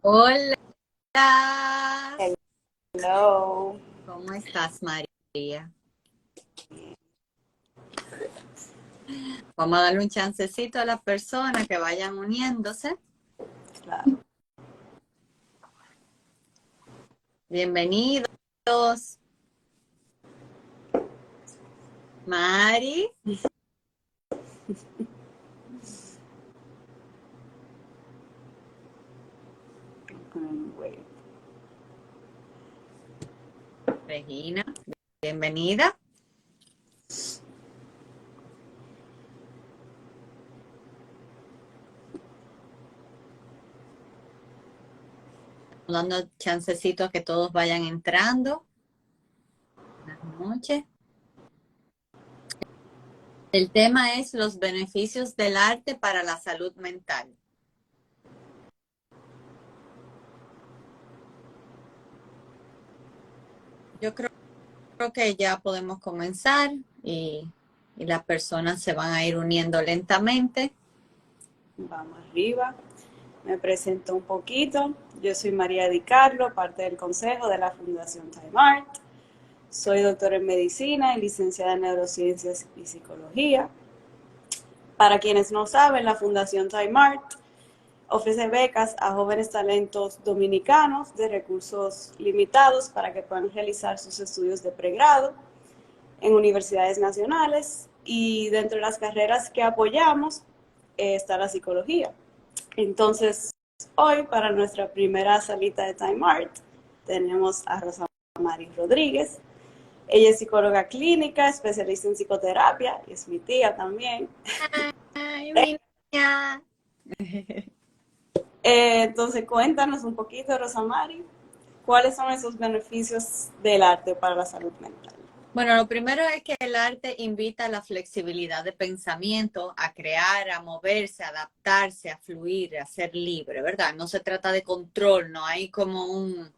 Hola, Hello. ¿cómo estás, María? Vamos a darle un chancecito a las personas que vayan uniéndose. Claro. Bienvenidos, Mari, Wait. Regina, bienvenida. Dando chancecito a que todos vayan entrando. Buenas noches. El tema es los beneficios del arte para la salud mental. Yo creo que ya podemos comenzar y las personas se van a ir uniendo lentamente. Vamos arriba. Me presento un poquito. Yo soy María Di Carlo, parte del consejo de la Fundación Time Art. Soy doctora en medicina y licenciada en neurociencias y psicología. Para quienes no saben, la Fundación Time Art ofrece becas a jóvenes talentos dominicanos de recursos limitados para que puedan realizar sus estudios de pregrado en universidades nacionales, y dentro de las carreras que apoyamos está la psicología. Entonces, hoy para nuestra primera salita de Time Art tenemos a Rosa Mari Rodríguez. Ella es psicóloga clínica, especialista en psicoterapia y es mi tía también. Ay, mi niña. Entonces, cuéntanos un poquito, Rosa Mari, ¿cuáles son esos beneficios del arte para la salud mental? Bueno, lo primero es que el arte invita a la flexibilidad de pensamiento, a crear, a moverse, a adaptarse, a fluir, a ser libre, ¿verdad? No se trata de control, no hay como un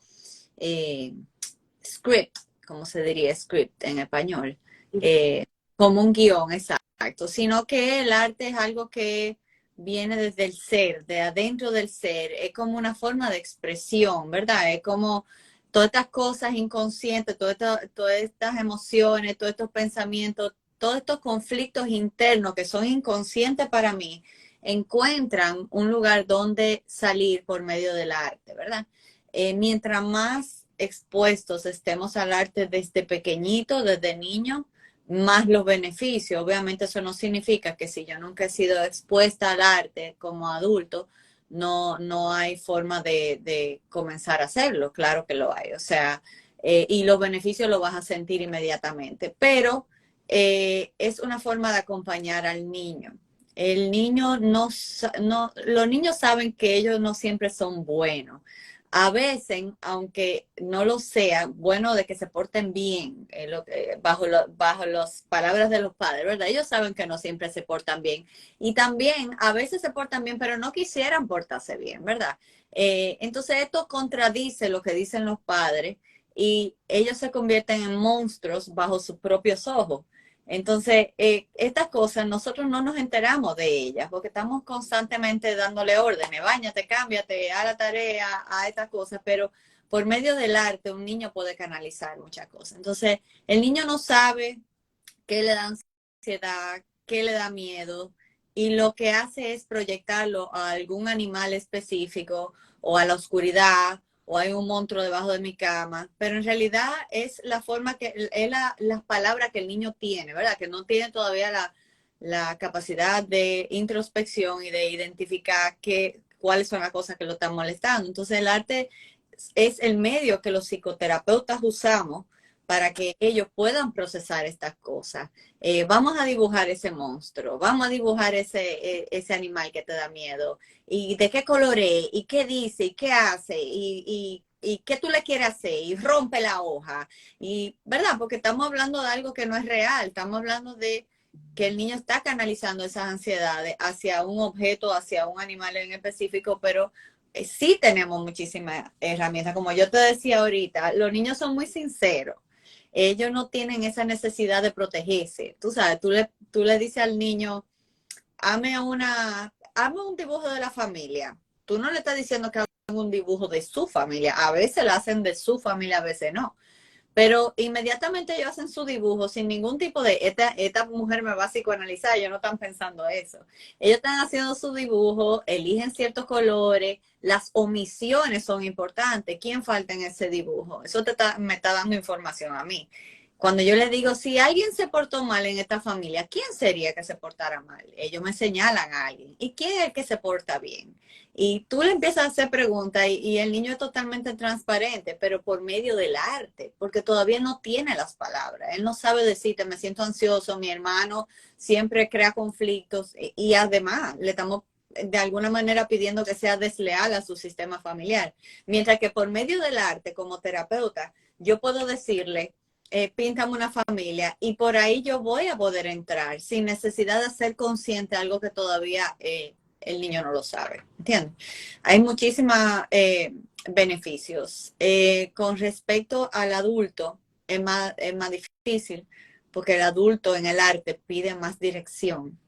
eh, script, como se diría script en español, eh, como un guión, exacto, sino que el arte es algo que viene desde el ser, de adentro del ser, es como una forma de expresión, ¿verdad? Es como todas estas cosas inconscientes, todas estas emociones, todos estos pensamientos, todos estos conflictos internos que son inconscientes para mí, encuentran un lugar donde salir por medio del arte, ¿verdad? Mientras más expuestos estemos al arte desde pequeñito, desde niño, más los beneficios. Obviamente eso no significa que si yo nunca he sido expuesta al arte como adulto, no hay forma de comenzar a hacerlo. Claro que lo hay. O sea, y los beneficios los vas a sentir inmediatamente. Pero es una forma de acompañar al niño. El niño los niños saben que ellos no siempre son buenos. A veces, aunque no lo sean, bueno de que se porten bien, bajo las palabras de los padres, ¿verdad? Ellos saben que no siempre se portan bien. Y también a veces se portan bien, pero no quisieran portarse bien, ¿verdad? Entonces esto contradice lo que dicen los padres y ellos se convierten en monstruos bajo sus propios ojos. Entonces, estas cosas nosotros no nos enteramos de ellas porque estamos constantemente dándole órdenes, báñate, cámbiate, haz la tarea, a estas cosas, pero por medio del arte un niño puede canalizar muchas cosas. Entonces, el niño no sabe qué le da ansiedad, qué le da miedo, y lo que hace es proyectarlo a algún animal específico o a la oscuridad o hay un monstruo debajo de mi cama, pero en realidad es la forma es las palabras que el niño tiene, ¿verdad? Que no tiene todavía la capacidad de introspección y de identificar cuáles son las cosas que lo están molestando. Entonces el arte es el medio que los psicoterapeutas usamos para que ellos puedan procesar estas cosas. Vamos a dibujar ese monstruo, vamos a dibujar ese animal que te da miedo, y de qué color es, y qué dice, y qué hace, y qué tú le quieres hacer, y rompe la hoja, y ¿verdad? Porque estamos hablando de algo que no es real, estamos hablando de que el niño está canalizando esas ansiedades hacia un objeto, hacia un animal en específico, pero sí tenemos muchísimas herramientas. Como yo te decía ahorita, los niños son muy sinceros. Ellos no tienen esa necesidad de protegerse. Tú sabes, tú le dices al niño, hazme un dibujo de la familia. Tú no le estás diciendo que haga un dibujo de su familia. A veces lo hacen de su familia, a veces no. Pero inmediatamente ellos hacen su dibujo sin ningún tipo de, esta mujer me va a psicoanalizar, ellos no están pensando eso. Ellos están haciendo su dibujo, eligen ciertos colores, las omisiones son importantes. ¿Quién falta en ese dibujo? Eso me está dando información a mí. Cuando yo les digo, si alguien se portó mal en esta familia, ¿quién sería que se portara mal? Ellos me señalan a alguien. ¿Y quién es el que se porta bien? Y tú le empiezas a hacer preguntas y el niño es totalmente transparente, pero por medio del arte, porque todavía no tiene las palabras. Él no sabe decirte, me siento ansioso, mi hermano siempre crea conflictos y además le estamos de alguna manera pidiendo que sea desleal a su sistema familiar. Mientras que por medio del arte, como terapeuta, yo puedo decirle, píntame una familia y por ahí yo voy a poder entrar sin necesidad de ser consciente de algo que todavía el niño no lo sabe. ¿Entiendes? Hay muchísimos beneficios. Con respecto al adulto, es más difícil porque el adulto en el arte pide más dirección.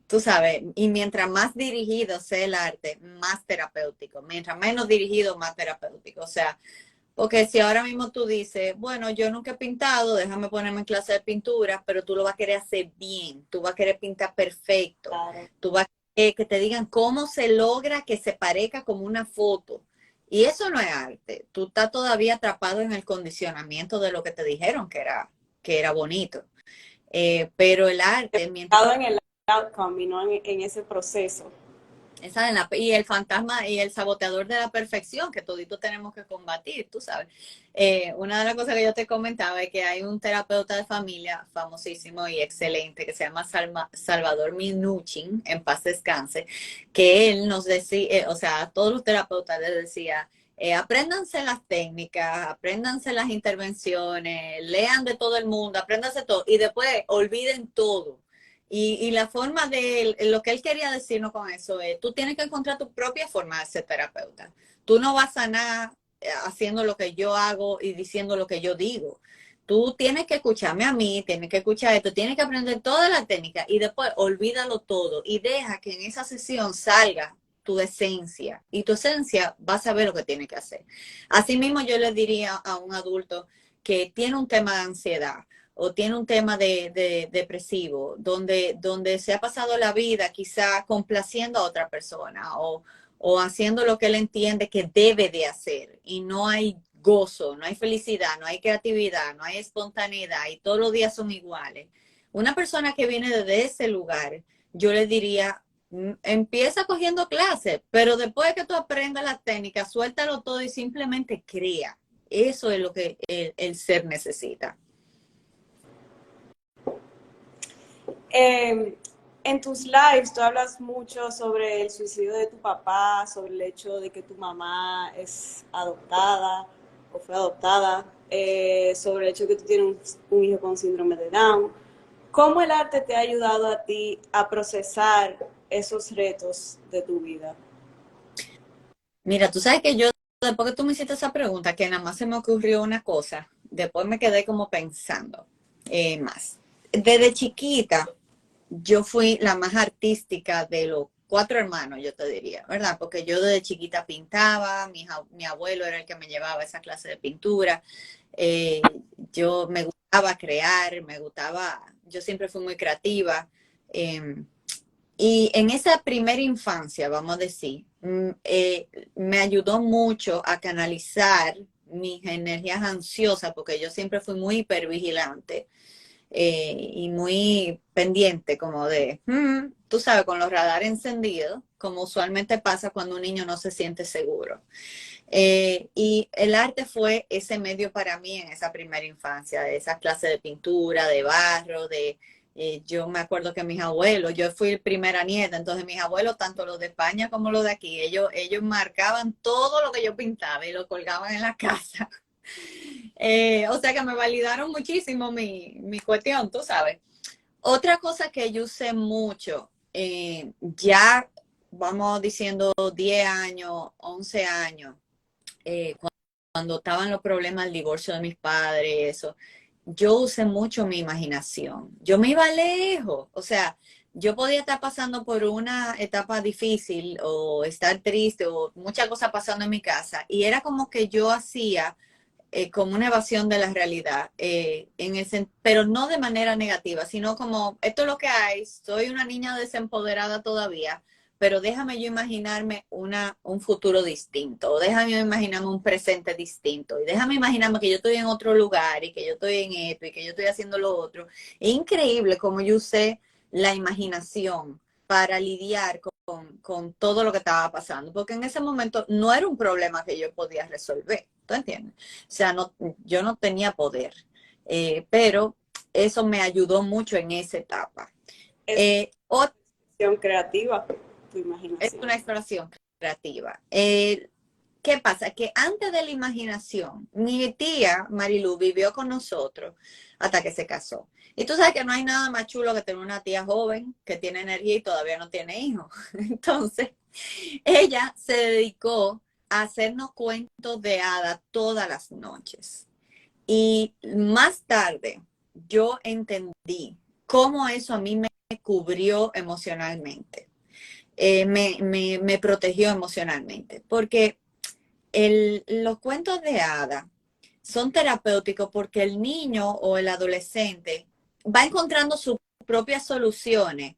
Tú sabes, y mientras más dirigido sea el arte, más terapéutico. Mientras menos dirigido, más terapéutico. O sea, porque si ahora mismo tú dices, bueno, yo nunca he pintado, déjame ponerme en clase de pintura, pero tú lo vas a querer hacer bien, tú vas a querer pintar perfecto, Claro. tú vas a querer que te digan cómo se logra que se parezca como una foto. Y eso no es arte, tú estás todavía atrapado en el condicionamiento de lo que te dijeron que era bonito. Pero el arte, mientras En el outcome y no en ese proceso. y el fantasma y el saboteador de la perfección que toditos tenemos que combatir, tú sabes. Una de las cosas que yo te comentaba es que hay un terapeuta de familia famosísimo y excelente que se llama Salvador Minuchin, en paz descanse, que él nos decía, o sea, a todos los terapeutas les decía, apréndanse las técnicas, apréndanse las intervenciones, lean de todo el mundo, apréndanse todo y después olviden todo. Y la forma de lo que él quería decirnos con eso es, tú tienes que encontrar tu propia forma de ser terapeuta. Tú no vas a sanar haciendo lo que yo hago y diciendo lo que yo digo. Tú tienes que escucharme a mí, tienes que escuchar esto, tienes que aprender toda la técnica y después olvídalo todo y deja que en esa sesión salga tu esencia y tu esencia va a saber lo que tiene que hacer. Asimismo, yo le diría a un adulto que tiene un tema de ansiedad o tiene un tema de depresivo, donde se ha pasado la vida quizá complaciendo a otra persona o haciendo lo que él entiende que debe de hacer y no hay gozo, no hay felicidad, no hay creatividad, no hay espontaneidad y todos los días son iguales. Una persona que viene desde ese lugar, yo le diría, empieza cogiendo clases, pero después de que tú aprendas las técnicas, suéltalo todo y simplemente crea. Eso es lo que el ser necesita. En tus lives tú hablas mucho sobre el suicidio de tu papá, sobre el hecho de que tu mamá es adoptada o fue adoptada, sobre el hecho de que tú tienes un hijo con síndrome de Down. ¿Cómo el arte te ha ayudado a ti a procesar esos retos de tu vida? Mira, tú sabes que yo, después que tú me hiciste esa pregunta, que nada más se me ocurrió una cosa, después me quedé como pensando más. Desde chiquita, yo fui la más artística de los cuatro hermanos, yo te diría, ¿verdad? Porque yo desde chiquita pintaba, mi abuelo era el que me llevaba a esa clase de pintura. Yo me gustaba crear, yo siempre fui muy creativa. Eh, y en esa primera infancia, vamos a decir, me ayudó mucho a canalizar mis energías ansiosas, porque yo siempre fui muy hipervigilante y muy pendiente, como de, tú sabes, con los radares encendidos, como usualmente pasa cuando un niño no se siente seguro. Y el arte fue ese medio para mí en esa primera infancia, de esas clases de pintura, de barro, yo me acuerdo que mis abuelos, yo fui primera nieta, entonces mis abuelos, tanto los de España como los de aquí, ellos marcaban todo lo que yo pintaba y lo colgaban en la casa. O sea que me validaron muchísimo mi cuestión, tú sabes. Otra cosa que yo usé mucho, ya vamos diciendo 10 años, 11 años, cuando estaban los problemas del divorcio de mis padres, eso, yo usé mucho mi imaginación. Yo me iba lejos, o sea, yo podía estar pasando por una etapa difícil o estar triste o muchas cosas pasando en mi casa y era como que yo hacía como una evasión de la realidad, pero no de manera negativa, sino como esto es lo que hay, soy una niña desempoderada todavía, pero déjame yo imaginarme un futuro distinto, o déjame yo imaginarme un presente distinto, y déjame imaginarme que yo estoy en otro lugar y que yo estoy en esto y que yo estoy haciendo lo otro. Es increíble como yo usé la imaginación para lidiar con todo lo que estaba pasando, porque en ese momento no era un problema que yo podía resolver, ¿tú entiendes? O sea, no, yo no tenía poder, pero eso me ayudó mucho en esa etapa. Es Otra una creativa, tu es imaginación. una exploración creativa. ¿Qué pasa? Que antes de la imaginación, mi tía Marilu vivió con nosotros hasta que se casó. Y tú sabes que no hay nada más chulo que tener una tía joven que tiene energía y todavía no tiene hijos. Entonces, ella se dedicó a hacernos cuentos de hadas todas las noches. Y más tarde yo entendí cómo eso a mí me cubrió emocionalmente, me protegió emocionalmente, porque los cuentos de hadas son terapéuticos porque el niño o el adolescente va encontrando sus propias soluciones,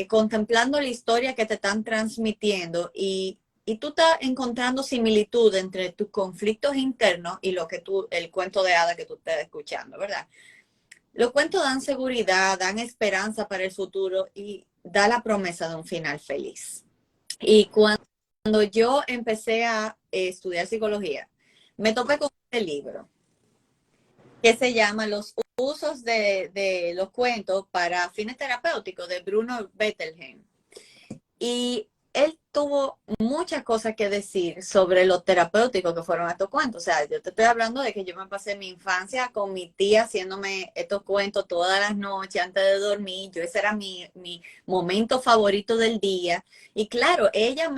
contemplando la historia que te están transmitiendo y tú estás encontrando similitud entre tus conflictos internos y lo que el cuento de hadas que tú estás escuchando, ¿verdad? Los cuentos dan seguridad, dan esperanza para el futuro y da la promesa de un final feliz. Y cuando yo empecé a estudiar psicología, me topé con este libro que se llama Los usos de los cuentos para fines terapéuticos de Bruno Bettelheim. Y él tuvo muchas cosas que decir sobre lo terapéutico que fueron estos cuentos. O sea, yo te estoy hablando de que yo me pasé mi infancia con mi tía haciéndome estos cuentos todas las noches antes de dormir. Ese era mi momento favorito del día. Y claro, ella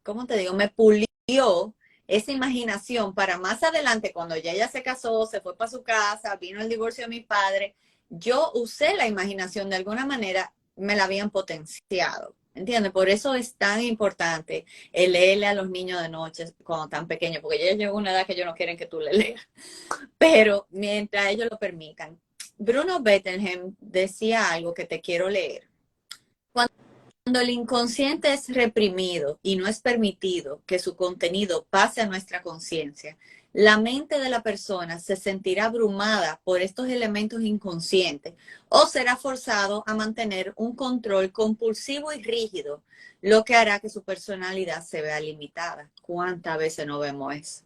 ¿cómo te digo? Me pulió esa imaginación para más adelante, cuando ya ella se casó, se fue para su casa, vino el divorcio de mi padre, yo usé la imaginación de alguna manera, me la habían potenciado. ¿Entiendes? Por eso es tan importante el leerle a los niños de noche cuando están pequeños, porque ya llegó una edad que ellos no quieren que tú le leas, pero mientras ellos lo permitan. Bruno Bettelheim decía algo que te quiero leer. Cuando el inconsciente es reprimido y no es permitido que su contenido pase a nuestra conciencia, la mente de la persona se sentirá abrumada por estos elementos inconscientes o será forzado a mantener un control compulsivo y rígido, lo que hará que su personalidad se vea limitada. ¿Cuántas veces no vemos eso?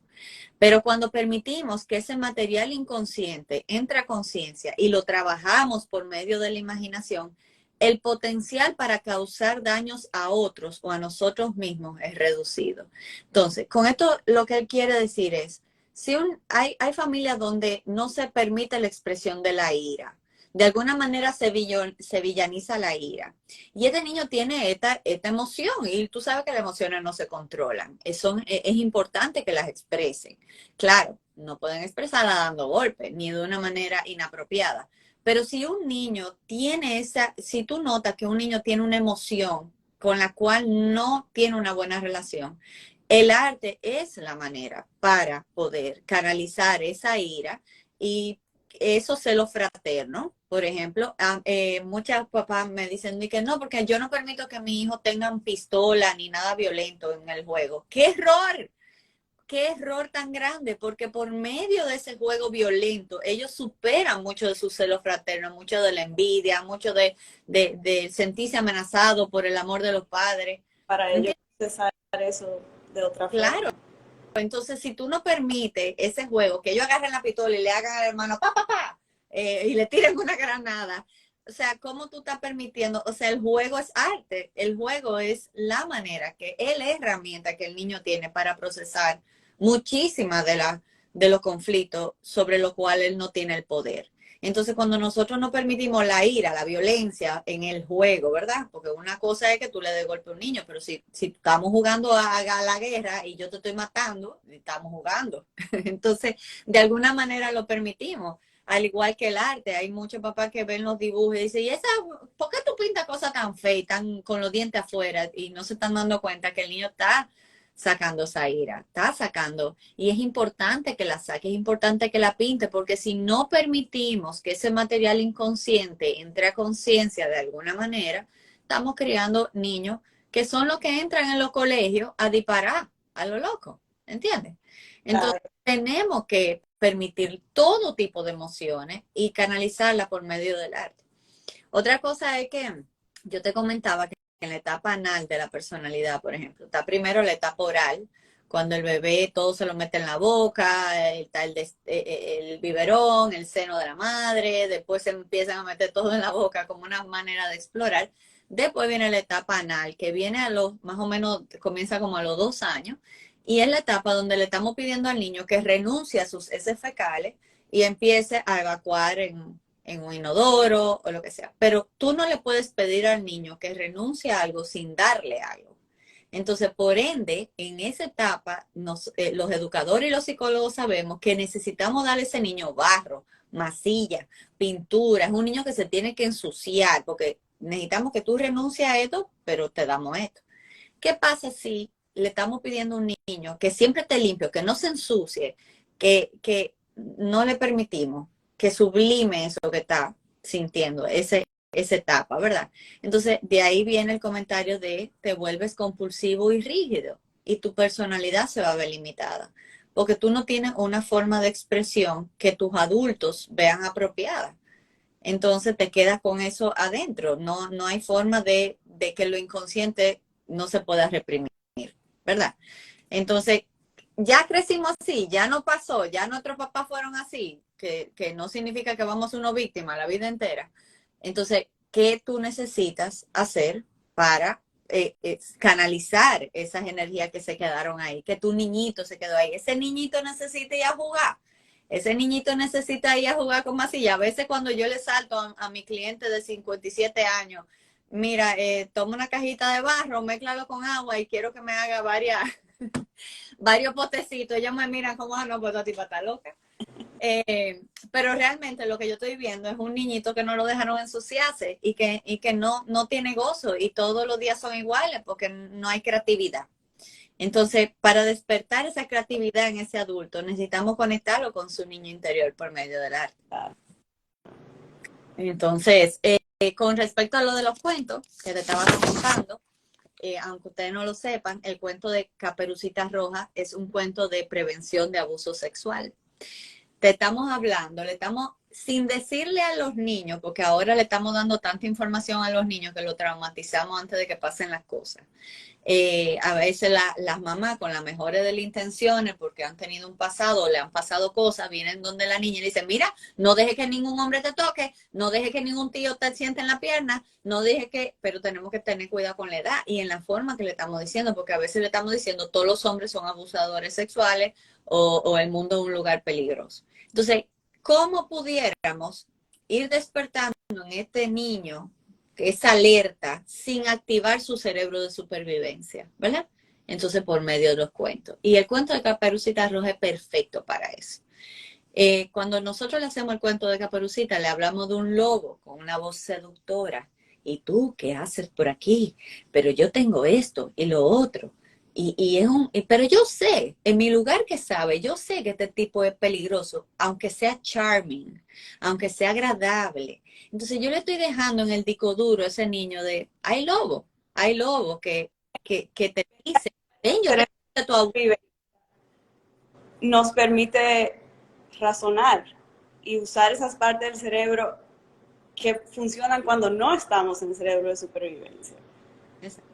Pero cuando permitimos que ese material inconsciente entre a conciencia y lo trabajamos por medio de la imaginación, el potencial para causar daños a otros o a nosotros mismos es reducido. Entonces, con esto lo que él quiere decir es, si hay familias donde no se permite la expresión de la ira, de alguna manera se villaniza la ira. Y este niño tiene esta emoción y tú sabes que las emociones no se controlan. Es importante que las expresen. Claro, no pueden expresarla dando golpes ni de una manera inapropiada. Pero si un niño tiene si tú notas que un niño tiene una emoción con la cual no tiene una buena relación, el arte es la manera para poder canalizar esa ira y eso celo fraterno. Por ejemplo, muchas papás me dicen que no, porque yo no permito que mi hijo tengan pistola ni nada violento en el juego. ¡Qué error! Qué error tan grande, porque por medio de ese juego violento, ellos superan mucho de su celo fraterno, mucho de la envidia, mucho de sentirse amenazado por el amor de los padres. Para ellos ¿Entiendes? procesar eso de otra Claro. forma. Entonces, si tú no permites ese juego, que ellos agarren la pistola y le hagan al hermano, pa, pa, pa, y le tiren una granada, o sea, ¿cómo tú estás permitiendo? O sea, el juego es arte, el juego es la manera que es la herramienta que el niño tiene para procesar muchísimas de los conflictos sobre los cuales él no tiene el poder. Entonces, cuando nosotros no permitimos la ira, la violencia en el juego, ¿verdad? Porque una cosa es que tú le des golpe a un niño, pero si estamos jugando a la guerra y yo te estoy matando, estamos jugando. Entonces, de alguna manera lo permitimos. al igual que el arte, hay muchos papás que ven los dibujos y dicen, ¿por qué tú pintas cosas tan feas, tan con los dientes afuera? Y no se están dando cuenta que el niño está sacando esa ira, está sacando. Y es importante que la saque, es importante que la pinte, porque si no permitimos que ese material inconsciente entre a conciencia de alguna manera, estamos criando niños que son los que entran en los colegios a disparar a lo loco, ¿entiendes? Entonces, tenemos que permitir todo tipo de emociones y canalizarla por medio del arte. Otra cosa es que yo te comentaba que en la etapa anal de la personalidad, por ejemplo, está primero la etapa oral, cuando el bebé todo se lo mete en la boca, está el biberón, el seno de la madre, después se empiezan a meter todo en la boca como una manera de explorar. Después viene la etapa anal, que viene a los, más o menos, comienza como a los 2 años, y es la etapa donde le estamos pidiendo al niño que renuncie a sus heces fecales y empiece a evacuar en un inodoro o lo que sea. Pero tú no le puedes pedir al niño que renuncie a algo sin darle algo. Entonces, por ende, en esa etapa, los educadores y los psicólogos sabemos que necesitamos darle a ese niño barro, masilla, pintura. Es un niño que se tiene que ensuciar porque necesitamos que tú renuncies a esto, pero te damos esto. ¿Qué pasa si le estamos pidiendo a un niño que siempre esté limpio, que no se ensucie, que no le permitimos que sublime eso que está sintiendo, esa etapa, ¿verdad? Entonces, de ahí viene el comentario de te vuelves compulsivo y rígido y tu personalidad se va a ver limitada, porque tú no tienes una forma de expresión que tus adultos vean apropiada. Entonces te quedas con eso adentro, no hay forma de que lo inconsciente no se pueda reprimir, ¿verdad? Entonces, ya crecimos así, ya no pasó, ya nuestros papás fueron así, que no significa que vamos a ser una víctima la vida entera. Entonces, ¿qué tú necesitas hacer para canalizar esas energías que se quedaron ahí? Que tu niñito se quedó ahí. Ese niñito necesita ir a jugar. Ese niñito necesita ir a jugar con masilla. A veces cuando yo le salto a mi cliente de 57 años, mira, toma una cajita de barro, mézclalo con agua y quiero que me haga varios potecitos. Ellos me miran como, no, pues esta tipa está loca. Pero realmente lo que yo estoy viendo es un niñito que no lo dejaron ensuciarse y que no tiene gozo y todos los días son iguales porque no hay creatividad. Entonces, para despertar esa creatividad en ese adulto, necesitamos conectarlo con su niño interior por medio del arte. Entonces, con respecto a lo de los cuentos que te estaba contando, aunque ustedes no lo sepan, el cuento de Caperucita Roja es un cuento de prevención de abuso sexual. Te estamos hablando, sin decirle a los niños, porque ahora le estamos dando tanta información a los niños que lo traumatizamos antes de que pasen las cosas. A veces las mamás con las mejores de las intenciones, porque han tenido un pasado, le han pasado cosas, vienen donde la niña y dicen, mira, no deje que ningún hombre te toque, no deje que ningún tío te siente en la pierna, no deje que, pero tenemos que tener cuidado con la edad y en la forma que le estamos diciendo, porque a veces le estamos diciendo todos los hombres son abusadores sexuales o el mundo es un lugar peligroso. Entonces, ¿cómo pudiéramos ir despertando en este niño esa alerta sin activar su cerebro de supervivencia, ¿verdad? Entonces, por medio de los cuentos. Y el cuento de Caperucita Roja es perfecto para eso. Cuando nosotros le hacemos el cuento de Caperucita, le hablamos de un lobo con una voz seductora. ¿Y tú qué haces por aquí? Pero yo tengo esto y lo otro. Pero yo sé, en mi lugar que sabe, yo sé que este tipo es peligroso, aunque sea charming, aunque sea agradable. Entonces yo le estoy dejando en el disco duro a ese niño de, hay lobo que te dice, ven, yo te tu abuelo. Nos permite razonar y usar esas partes del cerebro que funcionan cuando no estamos en el cerebro de supervivencia. Exacto.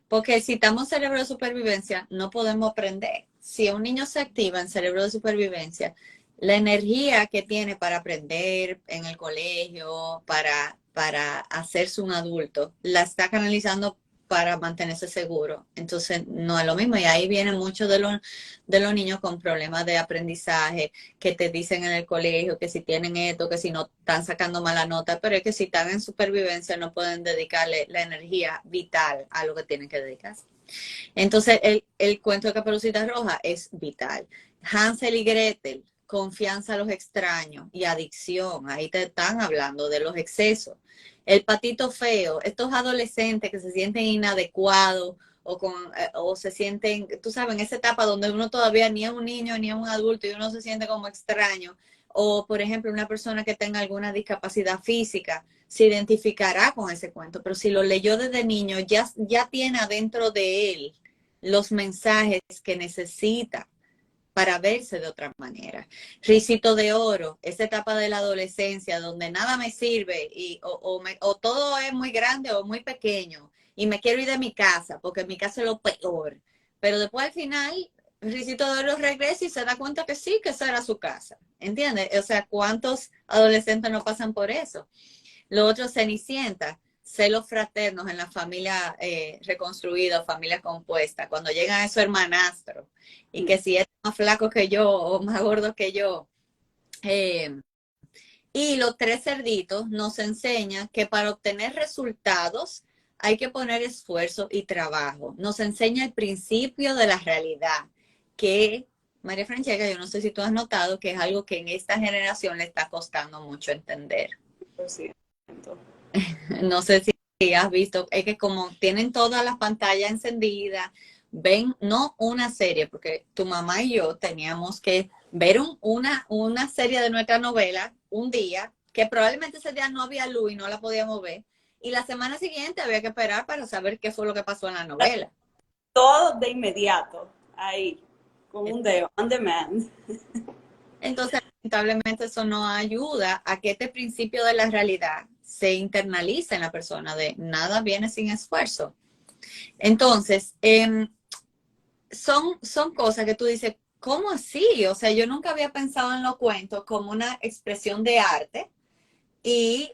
Porque si estamos en cerebro de supervivencia, no podemos aprender. Si un niño se activa en cerebro de supervivencia, la energía que tiene para aprender en el colegio, para hacerse un adulto, la está canalizando para mantenerse seguro. Entonces, no es lo mismo. Y ahí vienen muchos de los niños con problemas de aprendizaje, que te dicen en el colegio que si tienen esto, que si no están sacando mala nota, pero es que si están en supervivencia no pueden dedicarle la energía vital a lo que tienen que dedicarse. Entonces, el cuento de Caperucita Roja es vital. Hansel y Gretel, confianza a los extraños y adicción. Ahí te están hablando de los excesos. El patito feo, estos adolescentes que se sienten inadecuados o se sienten, tú sabes, en esa etapa donde uno todavía ni es un niño ni es un adulto y uno se siente como extraño. O, por ejemplo, una persona que tenga alguna discapacidad física se identificará con ese cuento, pero si lo leyó desde niño, ya tiene adentro de él los mensajes que necesita para verse de otra manera. Risito de oro, esa etapa de la adolescencia donde nada me sirve o todo es muy grande o muy pequeño y me quiero ir de mi casa porque mi casa es lo peor. Pero después al final, Risito de oro regresa y se da cuenta que sí, que esa era su casa. ¿Entiendes? O sea, ¿cuántos adolescentes no pasan por eso? Lo otro, Cenicienta, celos fraternos en la familia reconstruida, familia compuesta, cuando llegan a esos hermanastros, y que si es más flaco que yo o más gordo que yo. Y los tres cerditos nos enseñan que para obtener resultados hay que poner esfuerzo y trabajo. Nos enseña el principio de la realidad, que María Francesca, yo no sé si tú has notado que es algo que en esta generación le está costando mucho entender. Lo siento. No sé si has visto, es que como tienen todas las pantallas encendidas, ven, no una serie, porque tu mamá y yo teníamos que ver una serie de nuestra novela un día, que probablemente ese día no había luz y no la podíamos ver, y la semana siguiente había que esperar para saber qué fue lo que pasó en la novela. Todo de inmediato, ahí, con un dedo, on demand. Entonces, lamentablemente eso no ayuda a que este principio de la realidad se internalice en la persona de nada viene sin esfuerzo. Entonces, son cosas que tú dices, ¿cómo así? O sea, yo nunca había pensado en los cuentos como una expresión de arte y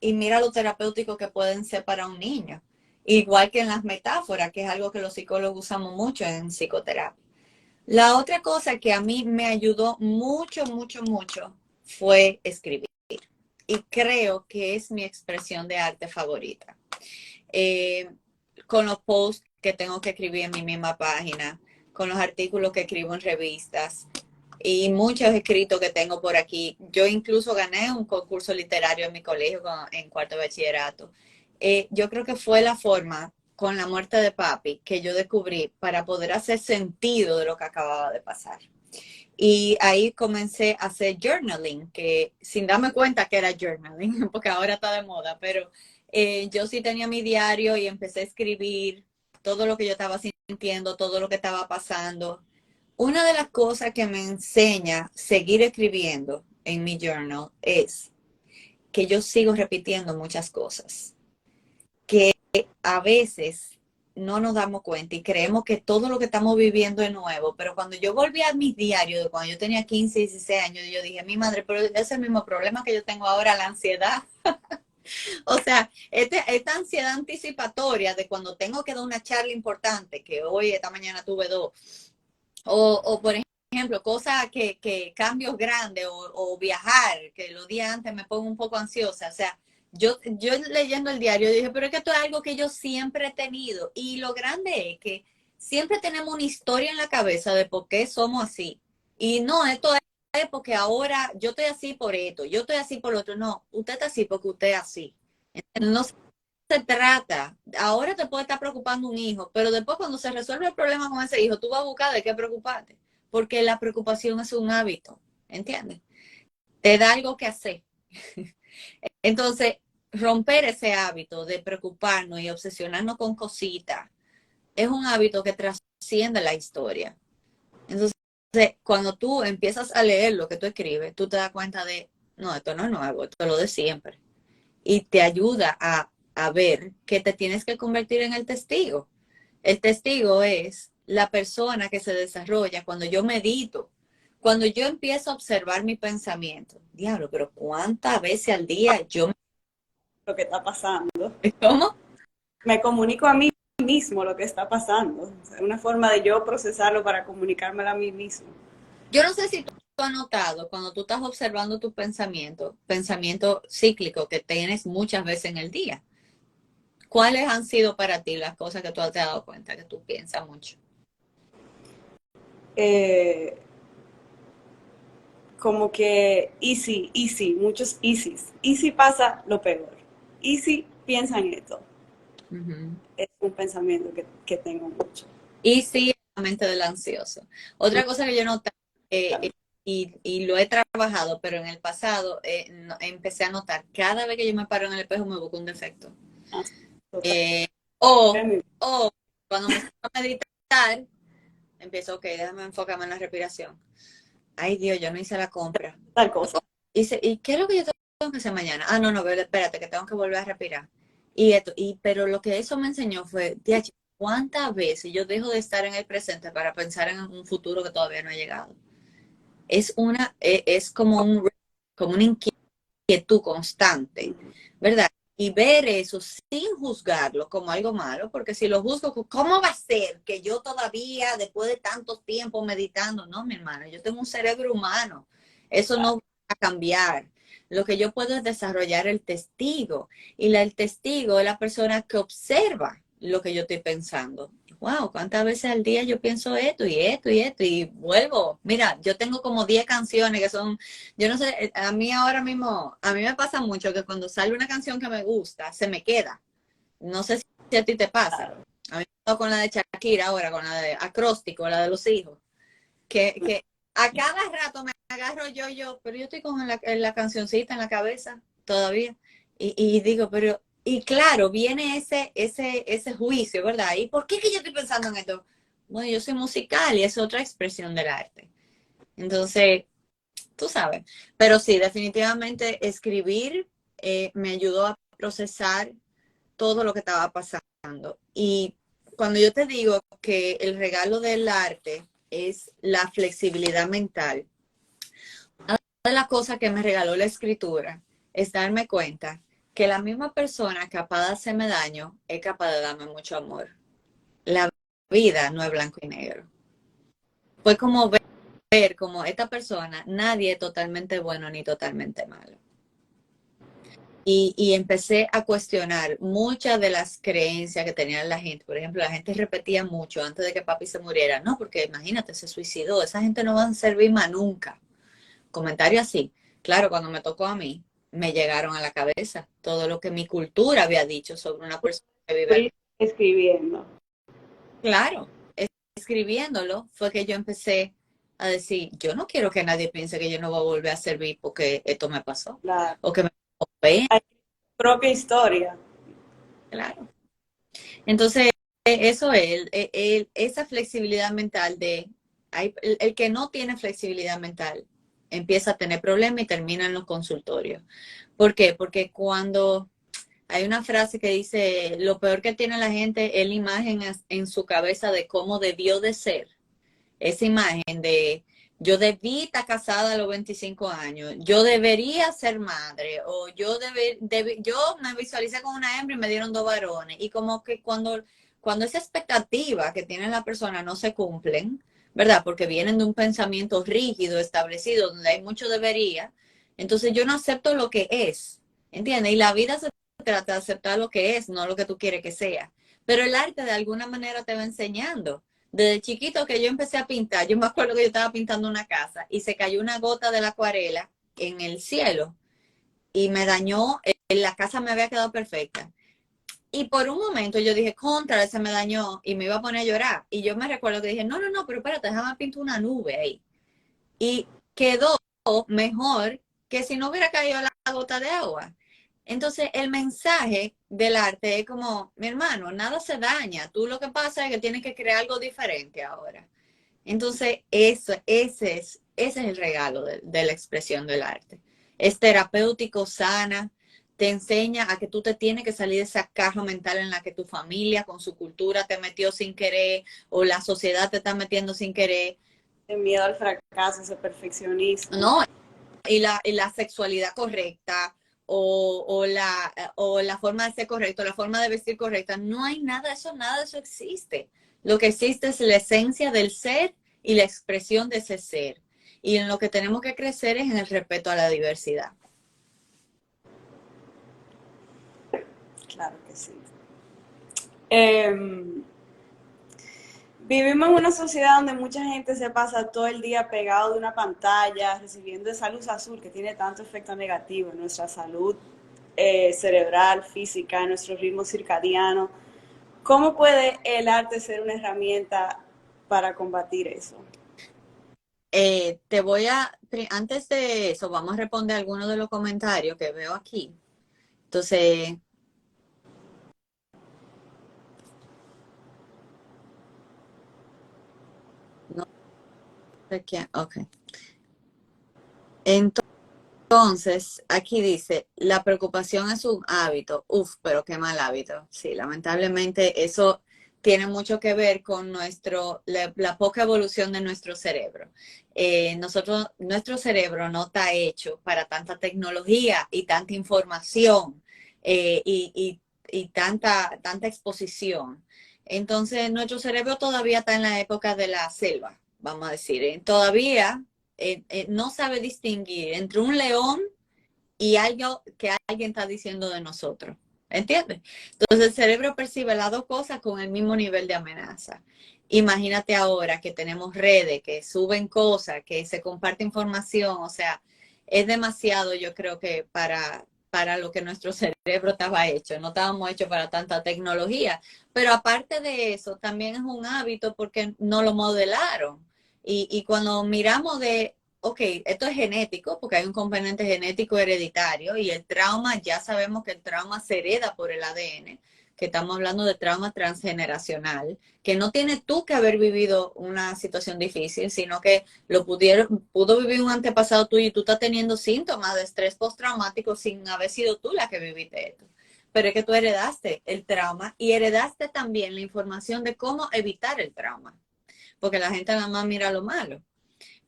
mira lo terapéutico que pueden ser para un niño. Igual que en las metáforas, que es algo que los psicólogos usamos mucho en psicoterapia. La otra cosa que a mí me ayudó mucho, mucho, mucho fue escribir. Y creo que es mi expresión de arte favorita. Eh, con los posts que tengo que escribir en mi misma página, con los artículos que escribo en revistas y muchos escritos que tengo por aquí. Yo incluso gané un concurso literario en mi colegio en cuarto de bachillerato. Yo creo que fue la forma, con la muerte de papi, que yo descubrí para poder hacer sentido de lo que acababa de pasar. Y ahí comencé a hacer journaling, que sin darme cuenta que era journaling, porque ahora está de moda, pero yo sí tenía mi diario y empecé a escribir todo lo que yo estaba sintiendo, todo lo que estaba pasando. Una de las cosas que me enseña seguir escribiendo en mi journal es que yo sigo repitiendo muchas cosas, que a veces no nos damos cuenta y creemos que todo lo que estamos viviendo es nuevo, pero cuando yo volví a mis diarios de cuando yo tenía 15, 16 años, yo dije, mi madre, pero es el mismo problema que yo tengo ahora, la ansiedad. O sea, esta ansiedad anticipatoria de cuando tengo que dar una charla importante, que hoy, esta mañana tuve dos, o por ejemplo, cosas que cambios grandes o viajar, que los días antes me pongo un poco ansiosa. O sea, yo leyendo el diario dije, pero es que esto es algo que yo siempre he tenido. Y lo grande es que siempre tenemos una historia en la cabeza de por qué somos así. Y no, esto es porque ahora yo estoy así por esto, yo estoy así por lo otro. No, usted está así porque usted es así. No se trata, ahora te puede estar preocupando un hijo, pero después cuando se resuelve el problema con ese hijo, tú vas a buscar de qué preocuparte, porque la preocupación es un hábito, ¿entiendes? Te da algo que hacer. Entonces, romper ese hábito de preocuparnos y obsesionarnos con cositas es un hábito que trasciende la historia. Entonces, cuando tú empiezas a leer lo que tú escribes, tú te das cuenta de, no, esto no es nuevo, esto es lo de siempre. Y te ayuda a ver que te tienes que convertir en el testigo. El testigo es la persona que se desarrolla cuando yo medito, cuando yo empiezo a observar mi pensamiento. Diablo, pero ¿cuántas veces al día yo me... Lo que está pasando. ¿Cómo? Me comunico a mí mismo lo que está pasando. O sea, una forma de yo procesarlo para comunicármelo a mí mismo. Yo no sé si tú has notado cuando tú estás observando tu pensamiento cíclico que tienes muchas veces en el día. ¿Cuáles han sido para ti las cosas que tú te has dado cuenta que tú piensas mucho? Eh, como que easy, muchos easys. Easy pasa lo peor. Easy piensa en esto. Es un pensamiento que tengo mucho. Y sí, la mente del ansioso. Otra cosa que yo noté, y lo he trabajado, pero en el pasado empecé a notar, cada vez que yo me paro en el espejo me busco un defecto. Ah, Eh, o, totalmente. o cuando me siento a meditar, empiezo, ok, déjame enfocarme en la respiración. Ay, Dios, yo no hice la compra. Tal cosa. ¿Y qué es lo que yo tengo que hacer mañana? Ah, no, espérate, que tengo que volver a respirar. Pero lo que eso me enseñó fue, "Diache, ¿cuántas veces yo dejo de estar en el presente para pensar en un futuro que todavía no ha llegado? Es como una inquietud constante, ¿verdad? Y ver eso sin juzgarlo como algo malo, porque si lo juzgo, ¿cómo va a ser que yo todavía, después de tanto tiempo meditando? No, mi hermano, yo tengo un cerebro humano, eso no va a cambiar. Lo que yo puedo es desarrollar el testigo, y el testigo es la persona que observa lo que yo estoy pensando. Wow, ¿cuántas veces al día yo pienso esto y esto y esto? Y vuelvo. Mira, yo tengo como 10 canciones que son, yo no sé, a mí ahora mismo, a mí me pasa mucho que cuando sale una canción que me gusta, se me queda. No sé si a ti te pasa. A mí me pasa con la de Shakira ahora, con la de Acróstico, la de los hijos, que a cada rato me agarro pero yo estoy con la cancioncita en la cabeza todavía. Y digo, y claro, viene ese juicio, ¿verdad? ¿Y por qué que yo estoy pensando en esto? Bueno, yo soy musical y es otra expresión del arte. Entonces, tú sabes. Pero sí, definitivamente escribir me ayudó a procesar todo lo que estaba pasando. Y cuando yo te digo que el regalo del arte es la flexibilidad mental, una de las cosas que me regaló la escritura es darme cuenta que la misma persona capaz de hacerme daño es capaz de darme mucho amor. La vida no es blanco y negro. Fue como ver como esta persona, nadie es totalmente bueno ni totalmente malo. Y empecé a cuestionar muchas de las creencias que tenía la gente. Por ejemplo, la gente repetía mucho antes de que papi se muriera. No, porque imagínate, se suicidó. Esa gente no va a servir más nunca. Comentario así. Claro, cuando me tocó a mí, me llegaron a la cabeza todo lo que mi cultura había dicho sobre una persona que vive aquí. Escribiendo. Claro, escribiéndolo fue que yo empecé a decir, yo no quiero que nadie piense que yo no voy a volver a servir porque esto me pasó. La O que me propia historia. claro. Entonces, eso es, esa flexibilidad mental el que no tiene flexibilidad mental empieza a tener problemas y termina en los consultorios. ¿Por qué? Porque cuando hay una frase que dice, lo peor que tiene la gente es la imagen en su cabeza de cómo debió de ser. Esa imagen de yo debí estar casada a los 25 años, yo debería ser madre, o yo me visualicé con una hembra y me dieron dos varones. Y como que cuando esa expectativa que tiene la persona no se cumplen, ¿verdad? Porque vienen de un pensamiento rígido, establecido, donde hay mucho debería, entonces yo no acepto lo que es, ¿entiendes? Y la vida se trata de aceptar lo que es, no lo que tú quieres que sea. Pero el arte de alguna manera te va enseñando. Desde chiquito que yo empecé a pintar, yo me acuerdo que yo estaba pintando una casa y se cayó una gota de la acuarela en el cielo y me dañó, la casa me había quedado perfecta. Y por un momento yo dije, contra, se me dañó y me iba a poner a llorar. Y yo me recuerdo que dije, no, no, no, pero espérate, déjame pintar una nube ahí. Y quedó mejor que si no hubiera caído la gota de agua. Entonces, el mensaje del arte es como, mi hermano, nada se daña. Tú lo que pasa es que tienes que crear algo diferente ahora. Entonces, ese es el regalo de la expresión del arte. Es terapéutico, sana, te enseña a que tú te tienes que salir de esa caja mental en la que tu familia con su cultura te metió sin querer o la sociedad te está metiendo sin querer. El miedo al fracaso, ese perfeccionismo. No, y la sexualidad correcta o la forma de ser correcta, la forma de vestir correcta, no hay nada de eso existe. Lo que existe es la esencia del ser y la expresión de ese ser. Y en lo que tenemos que crecer es en el respeto a la diversidad. Claro que sí. Eh, Vivimos en una sociedad donde mucha gente se pasa todo el día pegado de una pantalla, recibiendo esa luz azul que tiene tanto efecto negativo en nuestra salud cerebral, física, en nuestro ritmo circadiano. ¿Cómo puede el arte ser una herramienta para combatir eso? Antes de eso, vamos a responder algunos de los comentarios que veo aquí. Entonces, no sé quién, ok. Entonces, aquí dice, la preocupación es un hábito. Uf, pero qué mal hábito. Sí, lamentablemente eso tiene mucho que ver con la poca evolución de nuestro cerebro. Nuestro cerebro no está hecho para tanta tecnología y tanta información y tanta exposición. Entonces, nuestro cerebro todavía está en la época de la selva, vamos a decir. Todavía no sabe distinguir entre un león y algo que alguien está diciendo de nosotros. ¿Entiendes? Entonces el cerebro percibe las dos cosas con el mismo nivel de amenaza. Imagínate ahora que tenemos redes, que suben cosas, que se comparte información, o sea, es demasiado, yo creo que para lo que nuestro cerebro estaba hecho, no estábamos hechos para tanta tecnología, pero aparte de eso, también es un hábito porque no lo modelaron. Y cuando miramos ok, esto es genético porque hay un componente genético hereditario y el trauma, ya sabemos que el trauma se hereda por el ADN, que estamos hablando de trauma transgeneracional, que no tienes tú que haber vivido una situación difícil, sino que pudo vivir un antepasado tuyo y tú estás teniendo síntomas de estrés postraumático sin haber sido tú la que viviste esto. Pero es que tú heredaste el trauma y heredaste también la información de cómo evitar el trauma, porque la gente nada más mira lo malo.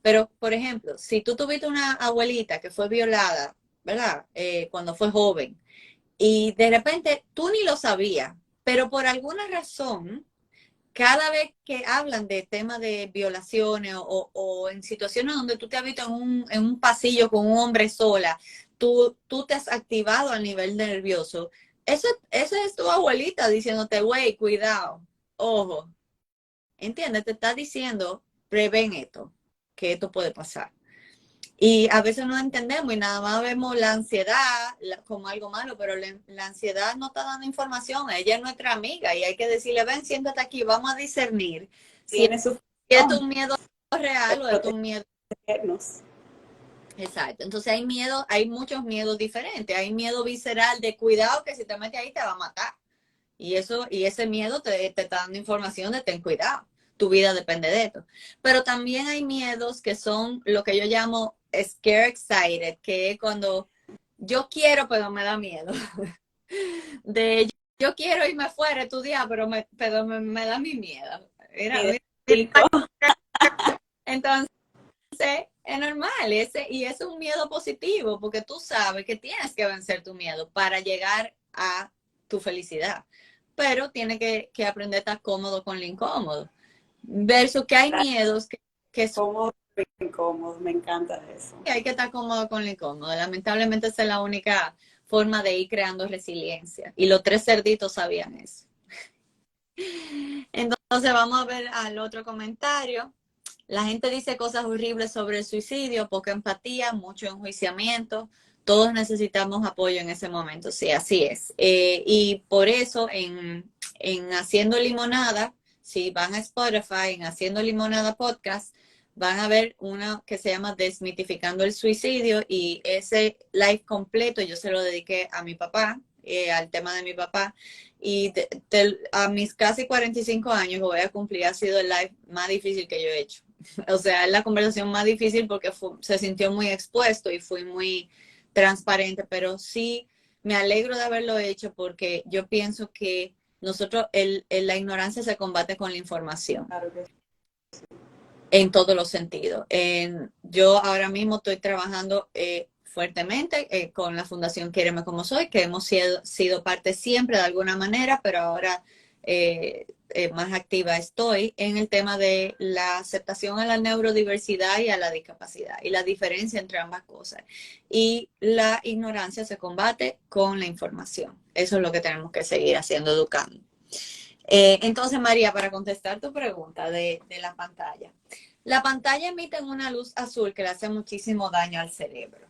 Pero, por ejemplo, si tú tuviste una abuelita que fue violada, ¿verdad? Cuando fue joven, y de repente tú ni lo sabías, pero por alguna razón, cada vez que hablan de temas de violaciones o en situaciones donde tú te has visto en un pasillo con un hombre sola, tú te has activado a nivel nervioso. Eso es tu abuelita diciéndote, güey, cuidado, ojo, ¿entiendes? Te está diciendo, prevén esto, que esto puede pasar. Y a veces no entendemos y nada más vemos la ansiedad como algo malo, pero la ansiedad no está dando información. Ella es nuestra amiga y hay que decirle, ven, siéntate aquí, vamos a discernir si Tiene su es función un miedo real o de es un miedo. protegernos. Exacto. Entonces hay miedo, hay muchos miedos diferentes. Hay miedo visceral de cuidado que si te metes ahí te va a matar. Y ese miedo te está dando información de ten cuidado. Tu vida depende de esto. Pero también hay miedos que son lo que yo llamo scare excited, que es cuando yo quiero, pero me da miedo. De yo quiero irme fuera a estudiar, pero me da mi miedo. Pico. Entonces, es normal, y es un miedo positivo, porque tú sabes que tienes que vencer tu miedo para llegar a tu felicidad. Pero tienes que aprender a estar cómodo con lo incómodo. Versus que hay miedos que Cómodo y incómodo, me encanta eso. hay que estar cómodo con lo incómodo. Lamentablemente esa es la única forma de ir creando resiliencia. Y los tres cerditos sabían eso. Entonces vamos a ver al otro comentario. La gente dice cosas horribles sobre el suicidio, poca empatía, mucho enjuiciamiento. Todos necesitamos apoyo en ese momento, sí, así es. Y por eso en Haciendo Limonada, si van a Spotify, en Haciendo Limonada Podcast, van a ver una que se llama Desmitificando el Suicidio y ese live completo yo se lo dediqué a mi papá, al tema de mi papá. Y a mis casi 45 años que voy a cumplir, ha sido el live más difícil que yo he hecho. O sea, es la conversación más difícil porque se sintió muy expuesto y fui muy transparente, pero sí me alegro de haberlo hecho porque yo pienso que nosotros, la ignorancia se combate con la información Claro que en todos los sentidos. Yo ahora mismo estoy trabajando fuertemente con la Fundación Quiéreme Como Soy, que hemos sido parte siempre de alguna manera, pero ahora más activa estoy en el tema de la aceptación a la neurodiversidad y a la discapacidad y la diferencia entre ambas cosas. Y la ignorancia se combate con la información. Eso es lo que tenemos que seguir haciendo, educando. Entonces, María, para contestar tu pregunta de la pantalla emite una luz azul que le hace muchísimo daño al cerebro.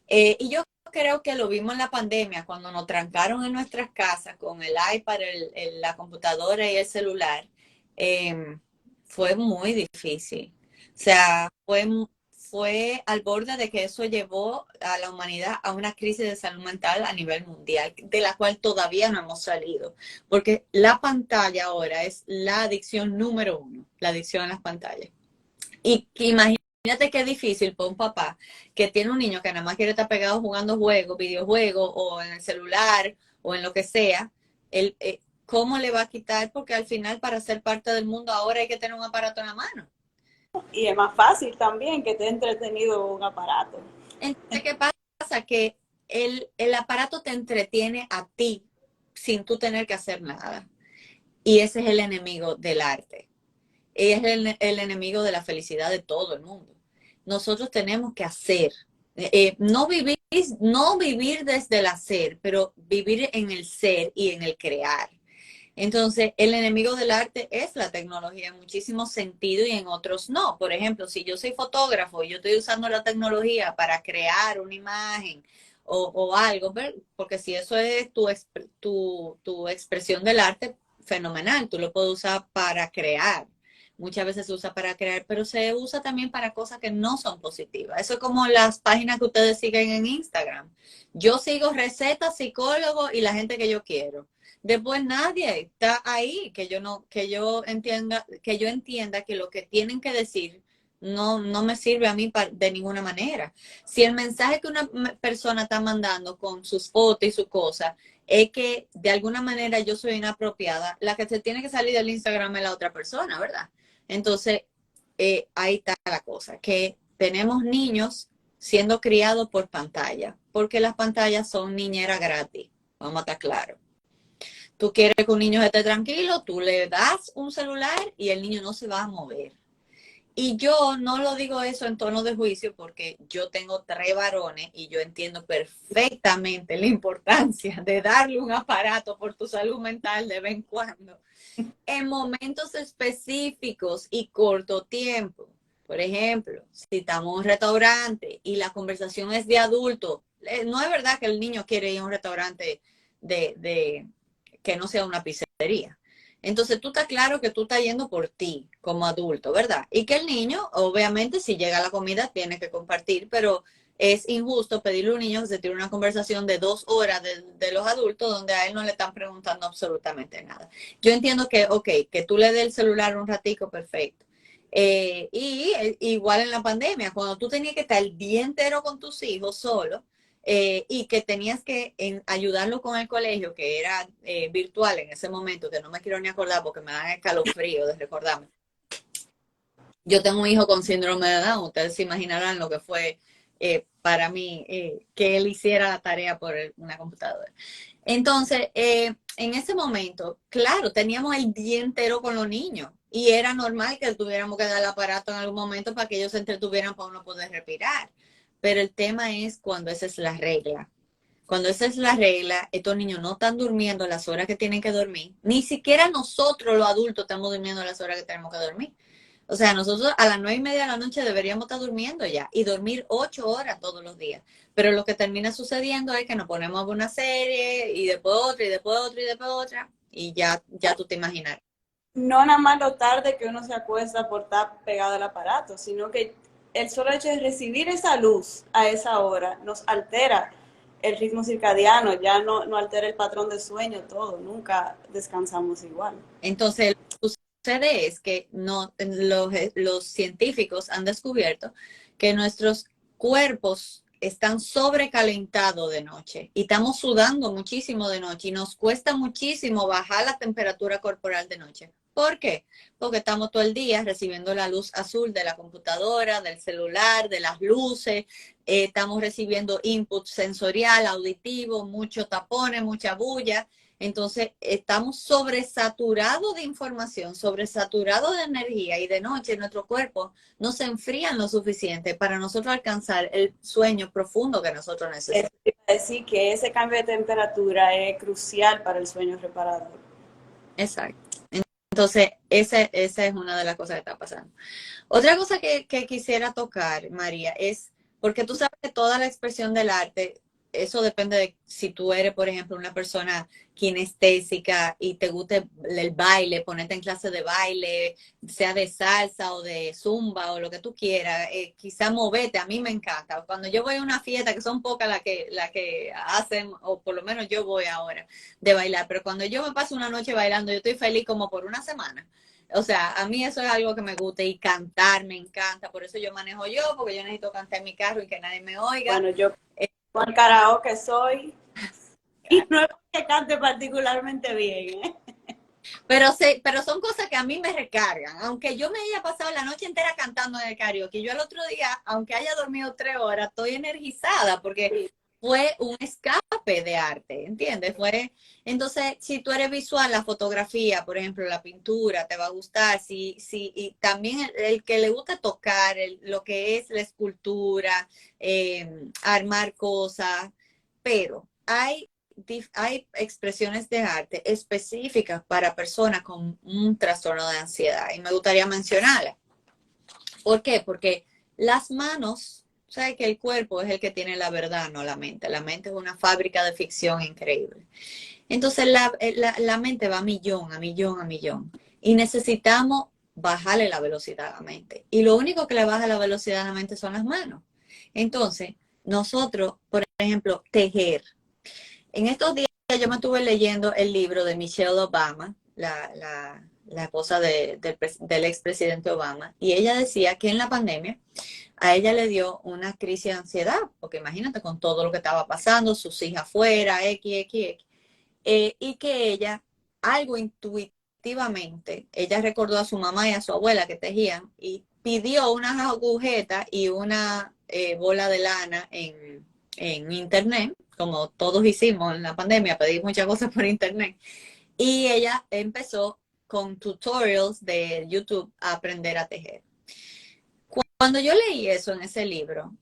Y yo creo que lo vimos en la pandemia, cuando nos trancaron en nuestras casas con el iPad, la computadora y el celular. Fue muy difícil. O sea, fue al borde de que eso llevó a la humanidad a una crisis de salud mental a nivel mundial, de la cual todavía no hemos salido. Porque la pantalla ahora es la adicción número uno, la adicción a las pantallas. Y imagínate qué difícil para un papá que tiene un niño que nada más quiere estar pegado jugando juegos, videojuegos, o en el celular, o en lo que sea. ¿Cómo le va a quitar? Porque al final, para ser parte del mundo, ahora hay que tener un aparato en la mano. Y es más fácil también que te entretenido un aparato. Entonces, ¿qué pasa? Que el aparato te entretiene a ti sin tú tener que hacer nada. Y ese es el enemigo del arte. Es el enemigo de la felicidad de todo el mundo. Nosotros tenemos que hacer, no vivir desde el hacer, pero vivir en el ser y en el crear. Entonces, el enemigo del arte es la tecnología en muchísimos sentidos y en otros no. Por ejemplo, si yo soy fotógrafo y yo estoy usando la tecnología para crear una imagen o algo, porque si eso es tu expresión del arte, fenomenal, tú lo puedes usar para crear. Muchas veces se usa para crear, pero se usa también para cosas que no son positivas. Eso es como las páginas que ustedes siguen en Instagram. Yo sigo recetas, psicólogos y la gente que yo quiero. Después nadie está ahí que yo entienda que lo que tienen que decir no me sirve a mí de ninguna manera. Si el mensaje que una persona está mandando con sus fotos y sus cosas es que de alguna manera yo soy inapropiada, la que se tiene que salir del Instagram es la otra persona, ¿verdad? Entonces, ahí está la cosa, que tenemos niños siendo criados por pantalla, porque las pantallas son niñera gratis, vamos a estar claros. Tú quieres que un niño esté tranquilo, tú le das un celular y el niño no se va a mover. Y yo no lo digo eso en tono de juicio porque yo tengo 3 varones y yo entiendo perfectamente la importancia de darle un aparato por tu salud mental de vez en cuando, en momentos específicos y corto tiempo. Por ejemplo, si estamos en un restaurante y la conversación es de adulto, no es verdad que el niño quiere ir a un restaurante de que no sea una pizzería. Entonces tú estás claro que tú estás yendo por ti como adulto, ¿verdad? Y que el niño, obviamente, si llega la comida, tiene que compartir, pero es injusto pedirle a un niño que se tire una conversación de 2 horas de los adultos donde a él no le están preguntando absolutamente nada. Yo entiendo que, ok, que tú le des el celular un ratico, perfecto. Igual en la pandemia, cuando tú tenías que estar el día entero con tus hijos solo, y que tenías que ayudarlo con el colegio, que era virtual en ese momento, que no me quiero ni acordar porque me dan escalofrío de recordarme. Yo tengo un hijo con síndrome de Down, ustedes se imaginarán lo que fue para mí que él hiciera la tarea por una computadora. Entonces, en ese momento, claro, teníamos el día entero con los niños y era normal que tuviéramos que dar el aparato en algún momento para que ellos se entretuvieran para uno poder respirar. Pero el tema es cuando esa es la regla. Cuando esa es la regla, estos niños no están durmiendo las horas que tienen que dormir. Ni siquiera nosotros los adultos estamos durmiendo las horas que tenemos que dormir. O sea, nosotros a las 9:30 de la noche deberíamos estar durmiendo ya y dormir 8 horas todos los días. Pero lo que termina sucediendo es que nos ponemos una serie y después otra y después otra y después otra y ya tú te imaginas. No nada más lo tarde que uno se acuesta por estar pegado al aparato, sino que el solo hecho de recibir esa luz a esa hora nos altera el ritmo circadiano, ya no altera el patrón de sueño, todo, nunca descansamos igual. Entonces, lo que sucede es que no, los científicos han descubierto que nuestros cuerpos están sobrecalentados de noche y estamos sudando muchísimo de noche y nos cuesta muchísimo bajar la temperatura corporal de noche. ¿Por qué? Porque estamos todo el día recibiendo la luz azul de la computadora, del celular, de las luces, estamos recibiendo input sensorial, auditivo, muchos tapones, mucha bulla. Entonces, estamos sobresaturados de información, sobresaturados de energía y de noche nuestro cuerpo no se enfrían lo suficiente para nosotros alcanzar el sueño profundo que nosotros necesitamos. Es decir, que ese cambio de temperatura es crucial para el sueño reparador. exacto. Entonces, esa es una de las cosas que está pasando. Otra cosa que quisiera tocar, María, es porque tú sabes que toda la expresión del arte, eso depende de si tú eres, por ejemplo, una persona kinestésica y te guste el baile, ponerte en clase de baile, sea de salsa o de zumba o lo que tú quieras, quizá moverte, a mí me encanta. Cuando yo voy a una fiesta, que son pocas las que hacen, o por lo menos yo voy ahora, de bailar, pero cuando yo me paso una noche bailando, yo estoy feliz como por una semana. O sea, a mí eso es algo que me gusta y cantar me encanta, por eso yo manejo yo, porque yo necesito cantar en mi carro y que nadie me oiga. Bueno, yo Eh, con el karaoke soy y no es que cante particularmente bien, ¿eh? pero son cosas que a mí me recargan, aunque yo me haya pasado la noche entera cantando en el karaoke, yo el otro día, aunque haya dormido 3 horas, estoy energizada porque Sí. fue un escape de arte, ¿entiendes? Entonces, si tú eres visual, la fotografía, por ejemplo, la pintura, te va a gustar, y también el que le gusta tocar, lo que es la escultura, armar cosas, pero hay expresiones de arte específicas para personas con un trastorno de ansiedad y me gustaría mencionarlas. ¿Por qué? Porque las manos, sabes que el cuerpo es el que tiene la verdad, no la mente. La mente es una fábrica de ficción increíble. Entonces la mente va a millón, a millón, a millón. Y necesitamos bajarle la velocidad a la mente. Y lo único que le baja la velocidad a la mente son las manos. Entonces, nosotros, por ejemplo, tejer. En estos días yo me estuve leyendo el libro de Michelle Obama, la esposa del expresidente Obama, y ella decía que en la pandemia a ella le dio una crisis de ansiedad, porque imagínate con todo lo que estaba pasando, sus hijas fuera, X, y que ella, algo intuitivamente, ella recordó a su mamá y a su abuela que tejían y pidió unas agujetas y una bola de lana en internet, como todos hicimos en la pandemia, pedí muchas cosas por internet. Y ella empezó con tutorials de YouTube a aprender a tejer. Cuando yo leí eso en ese libro,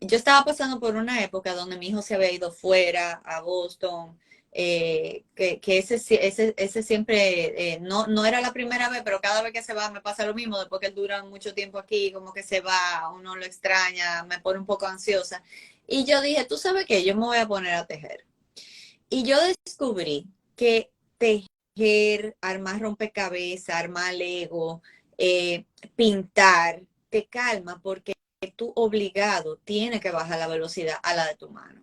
yo estaba pasando por una época donde mi hijo se había ido fuera, a Boston, que ese siempre, no era la primera vez, pero cada vez que se va me pasa lo mismo, después que él dura mucho tiempo aquí, como que se va, uno lo extraña, me pone un poco ansiosa. Y yo dije, ¿tú sabes qué? Yo me voy a poner a tejer. Y yo descubrí que tejer, armar rompecabezas, armar Lego, eh, pintar, te calma porque tú obligado tienes que bajar la velocidad a la de tu mano.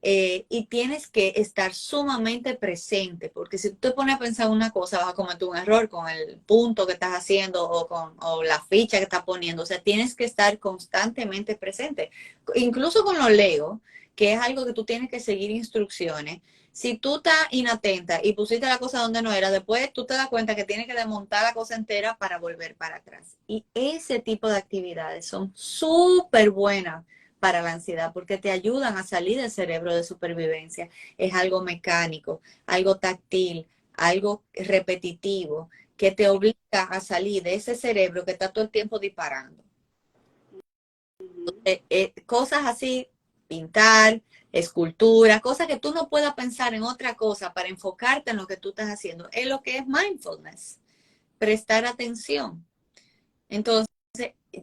Y tienes que estar sumamente presente, porque si tú te pones a pensar una cosa, vas a cometer un error con el punto que estás haciendo o la ficha que estás poniendo. O sea, tienes que estar constantemente presente. Incluso con los Legos, que es algo que tú tienes que seguir instrucciones. Si tú estás inatenta y pusiste la cosa donde no era, después tú te das cuenta que tienes que desmontar la cosa entera para volver para atrás. Y ese tipo de actividades son súper buenas para la ansiedad porque te ayudan a salir del cerebro de supervivencia. Es algo mecánico, algo táctil, algo repetitivo que te obliga a salir de ese cerebro que está todo el tiempo disparando. Cosas así, pintar, escultura, cosas que tú no puedas pensar en otra cosa para enfocarte en lo que tú estás haciendo, es lo que es mindfulness, prestar atención. Entonces,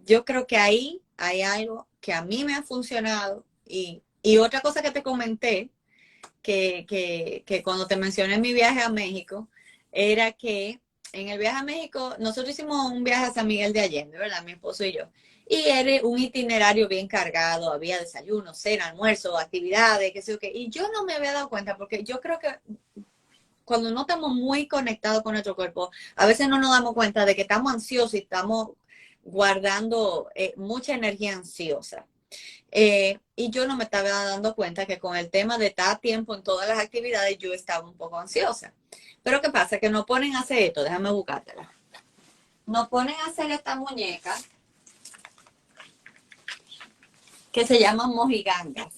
yo creo que ahí hay algo que a mí me ha funcionado y otra cosa que te comenté, que cuando te mencioné mi viaje a México, era que en el viaje a México, nosotros hicimos un viaje a San Miguel de Allende, ¿verdad? Mi esposo y yo. Y era un itinerario bien cargado, había desayuno, cena, almuerzo, actividades, qué sé yo qué. Y yo no me había dado cuenta, porque yo creo que cuando no estamos muy conectados con nuestro cuerpo, a veces no nos damos cuenta de que estamos ansiosos y estamos guardando mucha energía ansiosa. Y yo no me estaba dando cuenta que con el tema de estar a tiempo en todas las actividades, yo estaba un poco ansiosa. Pero ¿qué pasa? Que nos ponen a hacer esto, déjame buscártela. Nos ponen a hacer esta muñeca que se llaman mojigangas.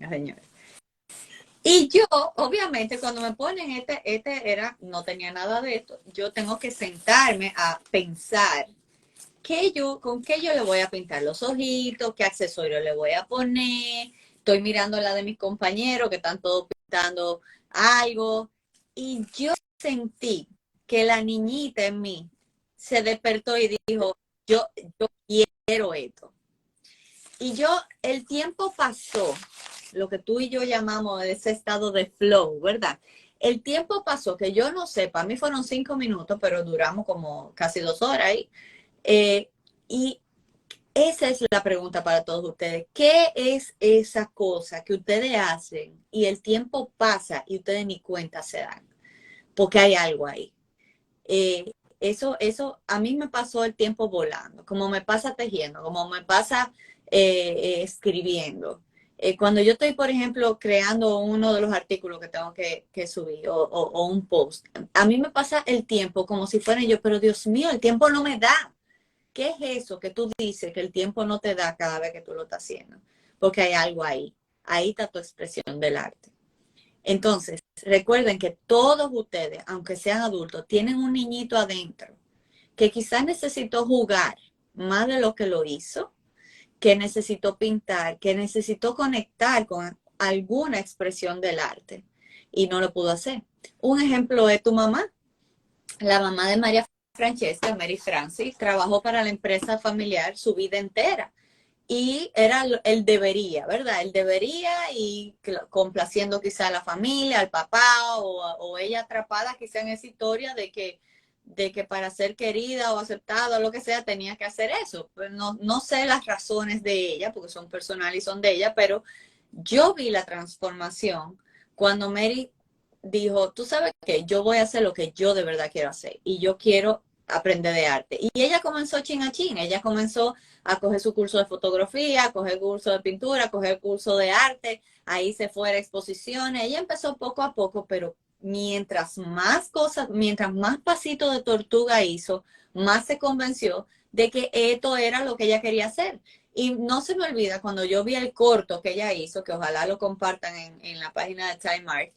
Señores. Y yo, obviamente, cuando me ponen no tenía nada de esto. Yo tengo que sentarme a pensar con qué yo le voy a pintar los ojitos, qué accesorio le voy a poner. Estoy mirando la de mis compañeros que están todos pintando algo. Y yo sentí que la niñita en mí se despertó y dijo, yo quiero esto. Y el tiempo pasó, lo que tú y yo llamamos ese estado de flow, ¿verdad? El tiempo pasó, que yo no sé, para mí fueron 5 minutos, pero duramos como casi 2 horas ahí. Y esa es la pregunta para todos ustedes. ¿Qué es esa cosa que ustedes hacen y el tiempo pasa y ustedes ni cuenta se dan? Porque hay algo ahí. Eso a mí me pasó el tiempo volando, como me pasa tejiendo, como me pasa escribiendo. Cuando yo estoy, por ejemplo, creando uno de los artículos que tengo que subir o un post, a mí me pasa el tiempo como si fuera yo, pero Dios mío, el tiempo no me da. ¿Qué es eso que tú dices que el tiempo no te da cada vez que tú lo estás haciendo? Porque hay algo ahí. Ahí está tu expresión del arte. Entonces, recuerden que todos ustedes, aunque sean adultos, tienen un niñito adentro que quizás necesitó jugar más de lo que lo hizo, que necesitó pintar, que necesitó conectar con alguna expresión del arte y no lo pudo hacer. Un ejemplo es tu mamá. La mamá de María Francesca, Mary Francis, trabajó para la empresa familiar su vida entera. Y era el debería, ¿verdad? El debería y complaciendo quizá a la familia, al papá o ella atrapada quizá en esa historia de que para ser querida o aceptada o lo que sea tenía que hacer eso. Pues no sé las razones de ella, porque son personales y son de ella, pero yo vi la transformación cuando Mary dijo, tú sabes qué, yo voy a hacer lo que yo de verdad quiero hacer y yo quiero aprender de arte. Y ella comenzó chin a chin, ella comenzó a coger su curso de fotografía, a coger curso de pintura, a coger curso de arte, ahí se fue a exposiciones, ella empezó poco a poco, pero mientras más cosas, mientras más pasitos de tortuga hizo, más se convenció de que esto era lo que ella quería hacer. Y no se me olvida cuando yo vi el corto que ella hizo, que ojalá lo compartan en la página de Time Art,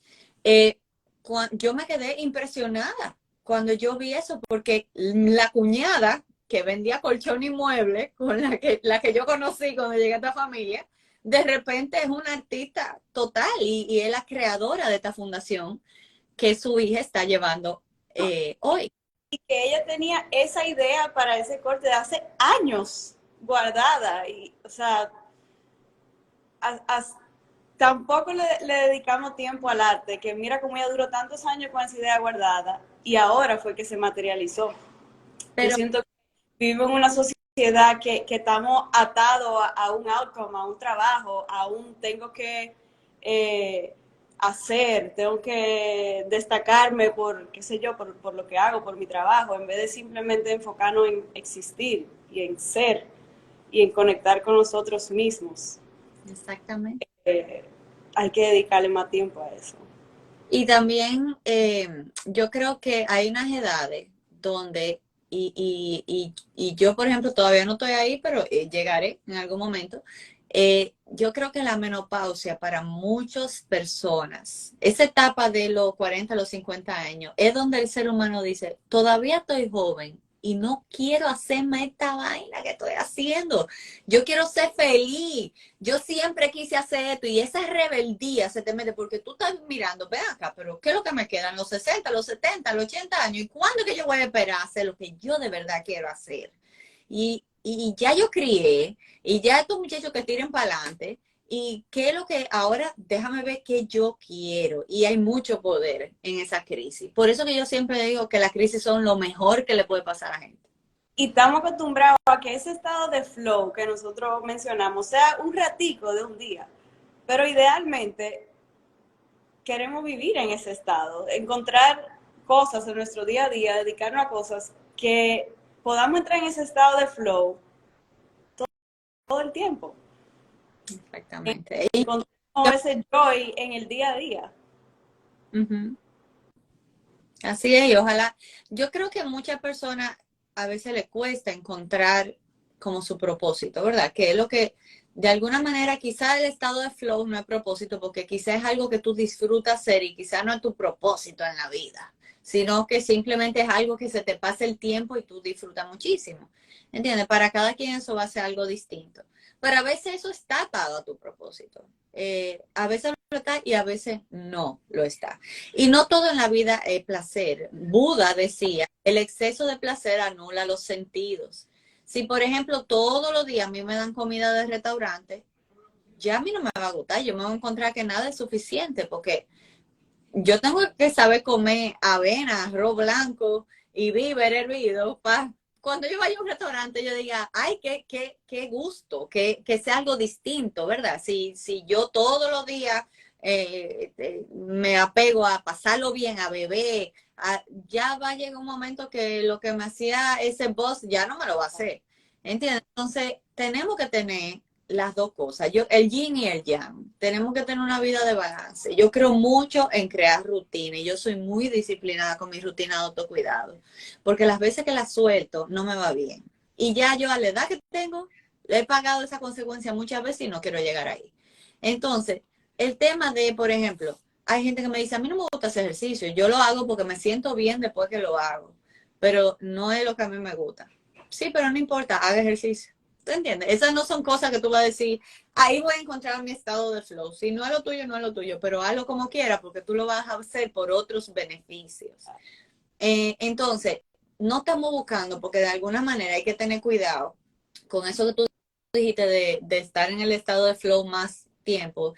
yo me quedé impresionada cuando yo vi eso, porque la cuñada que vendía colchón y muebles, con la que yo conocí cuando llegué a esta familia, de repente es una artista total y es la creadora de esta fundación que su hija está llevando hoy. Y que ella tenía esa idea para ese corte de hace años guardada. Y, o sea, tampoco le dedicamos tiempo al arte, que mira cómo ella duró tantos años con esa idea guardada y ahora fue que se materializó. Yo Pero siento que vivimos en una sociedad que estamos atados a un outcome, a un trabajo, a un tengo que hacer, tengo que destacarme por, qué sé yo, por lo que hago, por mi trabajo, en vez de simplemente enfocarnos en existir y en ser y en conectar con nosotros mismos. exactamente. Eh, Hay que dedicarle más tiempo a eso. Y también yo creo que hay unas edades donde, y yo, por ejemplo, todavía no estoy ahí, pero llegaré en algún momento. Yo creo que la menopausia para muchas personas, esa etapa de los 40 a los 50 años, es donde el ser humano dice, todavía estoy joven y no quiero hacerme esta vaina que estoy haciendo. Yo quiero ser feliz. Yo siempre quise hacer esto y esa rebeldía se te mete porque tú estás mirando, ven acá, pero ¿qué es lo que me quedan? Los 60, los 70, los 80 años. ¿Y cuándo es que yo voy a esperar a hacer lo que yo de verdad quiero hacer? Y ya yo crié y ya estos muchachos que tiren para adelante. ¿Y qué es lo que ahora déjame ver qué yo quiero? Y hay mucho poder en esa crisis. Por eso que yo siempre digo que las crisis son lo mejor que le puede pasar a la gente. Y estamos acostumbrados a que ese estado de flow que nosotros mencionamos sea un ratico de un día, pero idealmente queremos vivir en ese estado, encontrar cosas en nuestro día a día, dedicarnos a cosas que podamos entrar en ese estado de flow todo el tiempo. Exactamente. Encontramos ese joy en el día a día. Ujú. Así es, y ojalá, yo creo que a muchas personas a veces les cuesta encontrar como su propósito, ¿verdad? Que es lo que, de alguna manera, quizá el estado de flow no es propósito, porque quizá es algo que tú disfrutas hacer y quizá no es tu propósito en la vida, sino que simplemente es algo que se te pasa el tiempo y tú disfrutas muchísimo. ¿Entiendes? Para cada quien eso va a ser algo distinto. Pero a veces eso está atado a tu propósito. A veces está y a veces no lo está. Y no todo en la vida es placer. Buda decía, el exceso de placer anula los sentidos. Si, por ejemplo, todos los días a mí me dan comida de restaurante, ya a mí no me va a gustar. Yo me voy a encontrar que nada es suficiente porque yo tengo que saber comer avena, arroz blanco y víver hervido para cuando yo vaya a un restaurante yo diga, ay, qué gusto, que sea algo distinto, ¿verdad? Si yo todos los días me apego a pasarlo bien, a beber, ya va a llegar un momento que lo que me hacía ese boss ya no me lo va a hacer. ¿Entiendes? Entonces, tenemos que tener las dos cosas. El yin y el yang. Tenemos que tener una vida de balance. Yo creo mucho en crear rutina y yo soy muy disciplinada con mi rutina de autocuidado, porque las veces que la suelto no me va bien. Y ya yo a la edad que tengo, he pagado esa consecuencia muchas veces y no quiero llegar ahí. Entonces, el tema de, por ejemplo, hay gente que me dice, a mí no me gusta hacer ejercicio. Yo lo hago porque me siento bien después que lo hago, pero no es lo que a mí me gusta. Sí, pero no importa, haga ejercicio. ¿Tú entiendes? Esas no son cosas que tú vas a decir, ahí voy a encontrar mi estado de flow. Si no es lo tuyo, no es lo tuyo, pero hazlo como quieras porque tú lo vas a hacer por otros beneficios. Entonces, no estamos buscando, porque de alguna manera hay que tener cuidado con eso que tú dijiste de estar en el estado de flow más tiempo,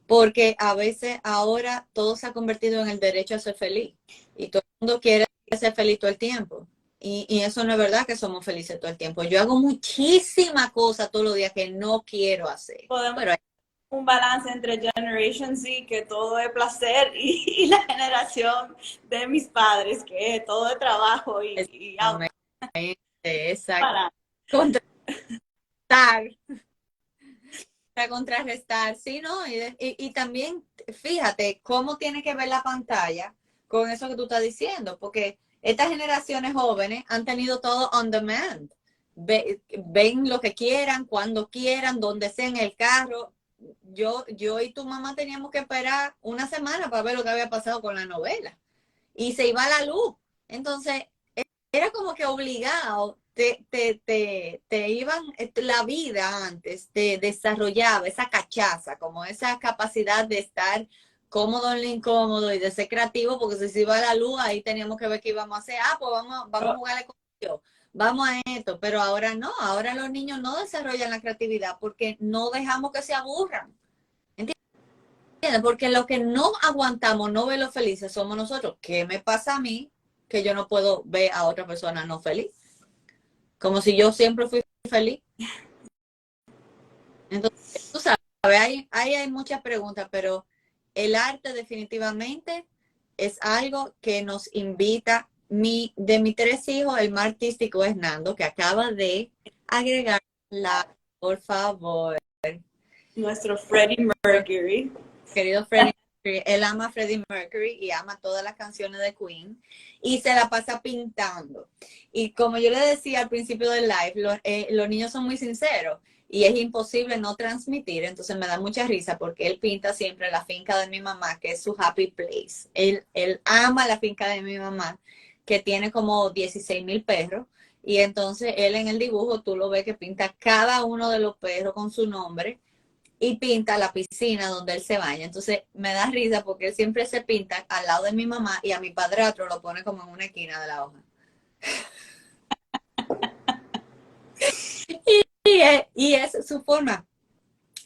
porque a veces ahora todo se ha convertido en el derecho a ser feliz y todo el mundo quiere ser feliz todo el tiempo. Y eso no es verdad que somos felices todo el tiempo. Yo hago muchísimas cosas todos los días que no quiero hacer. Podemos Pero un balance entre Generation Z, que todo es placer, y la generación de mis padres, que es todo es trabajo y auto. Exacto. Para. Contrarrestar, para contrarrestar, sí, ¿no? Y también, fíjate cómo tiene que ver la pantalla con eso que tú estás diciendo, porque estas generaciones jóvenes han tenido todo on demand. Ven lo que quieran, cuando quieran, donde sea en el carro. Yo y tu mamá teníamos que esperar una semana para ver lo que había pasado con la novela. Y se iba la luz. Entonces, era como que obligado, te iban, la vida antes te desarrollaba esa cachaza, como esa capacidad de estar cómodo en lo incómodo y de ser creativo, porque si se iba la luz, ahí teníamos que ver qué íbamos a hacer. Pues vamos a jugarle con Dios, vamos a esto, pero ahora no, ahora los niños no desarrollan la creatividad porque no dejamos que se aburran. ¿Entiendes? Porque lo que no aguantamos no verlo felices somos nosotros. ¿Qué me pasa a mí que yo no puedo ver a otra persona no feliz? Como si yo siempre fui feliz. Entonces, tú sabes, ahí hay muchas preguntas, pero el arte definitivamente es algo que nos invita. De mis 3 hijos, el más artístico es Nando, que acaba de agregar por favor. Nuestro Freddie Mercury. Querido Freddie Mercury, él ama a Freddie Mercury y ama todas las canciones de Queen y se la pasa pintando. Y como yo le decía al principio del live, los niños son muy sinceros y es imposible no transmitir, entonces me da mucha risa porque él pinta siempre la finca de mi mamá, que es su happy place. Él ama la finca de mi mamá, que tiene como 16,000 perros. Y entonces él en el dibujo, tú lo ves que pinta cada uno de los perros con su nombre y pinta la piscina donde él se baña. Entonces me da risa porque él siempre se pinta al lado de mi mamá y a mi padrastro lo pone como en una esquina de la hoja. Y es su forma.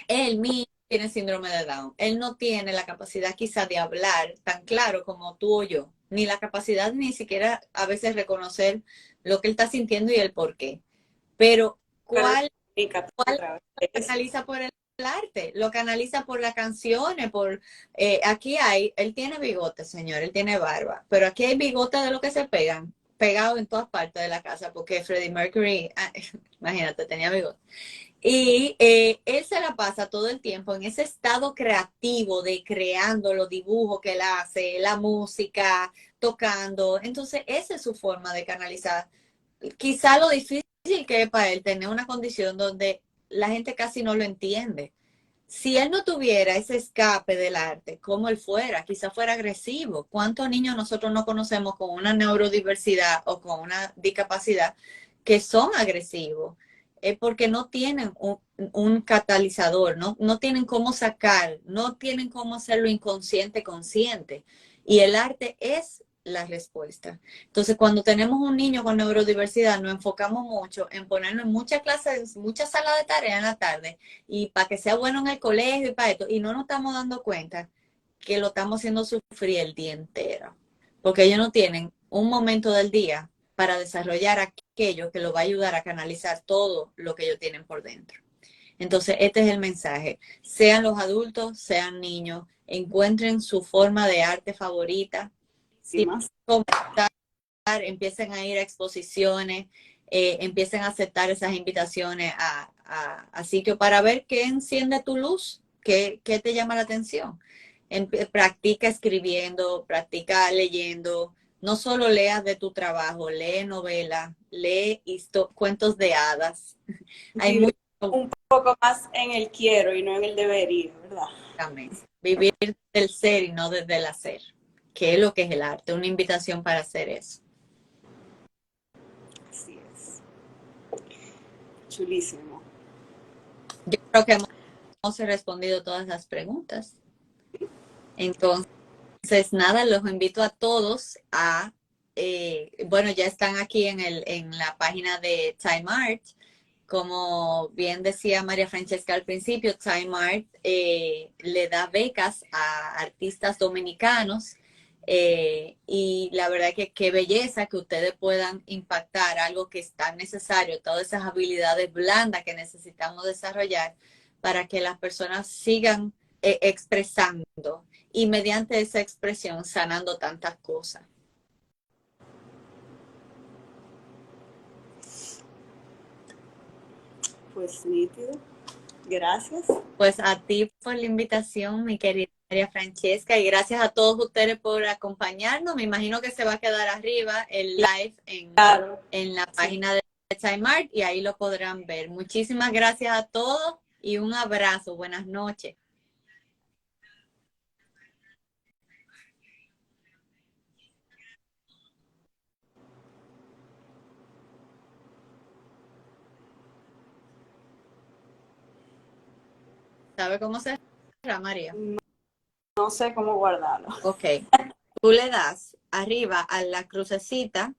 Él mismo tiene síndrome de Down. Él no tiene la capacidad quizá de hablar tan claro como tú o yo, ni la capacidad ni siquiera a veces reconocer lo que él está sintiendo y el por qué. Pero ¿cuál lo canaliza por el arte? Lo canaliza por las canciones, aquí él tiene bigote, señor, él tiene barba, pero aquí hay bigotes de lo que se pegan, pegados en todas partes de la casa, porque Freddie Mercury, imagínate, tenía bigote. Y él se la pasa todo el tiempo en ese estado creativo de creando los dibujos que él hace, la música, tocando. Entonces, esa es su forma de canalizar. Quizá lo difícil que es para él tener una condición donde la gente casi no lo entiende. Si él no tuviera ese escape del arte, como él fuera, quizá fuera agresivo. ¿Cuántos niños nosotros no conocemos con una neurodiversidad o con una discapacidad que son agresivos? es porque no tienen un catalizador, no tienen cómo sacar, no tienen cómo hacerlo inconsciente consciente. Y el arte es la respuesta. Entonces, cuando tenemos un niño con neurodiversidad, nos enfocamos mucho en ponerlo en muchas clases, muchas salas de tarea en la tarde, y para que sea bueno en el colegio y para esto, y no nos estamos dando cuenta que lo estamos haciendo sufrir el día entero, porque ellos no tienen un momento del día para desarrollar aquello que lo va a ayudar a canalizar todo lo que ellos tienen por dentro. Entonces, este es el mensaje. Sean los adultos, sean niños, encuentren su forma de arte favorita. Si empiecen a ir a exposiciones, empiecen a aceptar esas invitaciones a sitios para ver qué enciende tu luz, qué te llama la atención. Practica escribiendo, practica leyendo. No solo leas de tu trabajo, lee novelas, lee cuentos de hadas. Hay mucho. Un poco más en el quiero y no en el debería, ¿verdad? Vivir del ser y no desde el hacer, que es lo que es el arte, una invitación para hacer eso. Así es. Chulísimo. Yo creo que hemos respondido todas las preguntas. Entonces, nada, los invito a todos a, bueno, ya están aquí en la página de Time Art. Como bien decía María Francesca al principio, Time Art le da becas a artistas dominicanos, y la verdad que qué belleza que ustedes puedan impactar algo que es tan necesario, todas esas habilidades blandas que necesitamos desarrollar para que las personas sigan expresando y mediante esa expresión sanando tantas cosas. Pues nítido. Gracias. Pues a ti por la invitación, mi querida María Francesca, y gracias a todos ustedes por acompañarnos. Me imagino que se va a quedar arriba el live en la página de Time Art y ahí lo podrán ver. Muchísimas gracias a todos y un abrazo. Buenas noches. ¿Sabe cómo se cerra, María? No sé cómo guardarlo. Ok. Tú le das arriba a la crucecita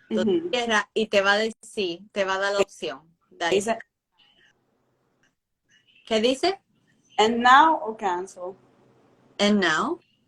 y te va a decir, te va a dar la opción. Dice, ¿Qué dice? and now o cancel. And now.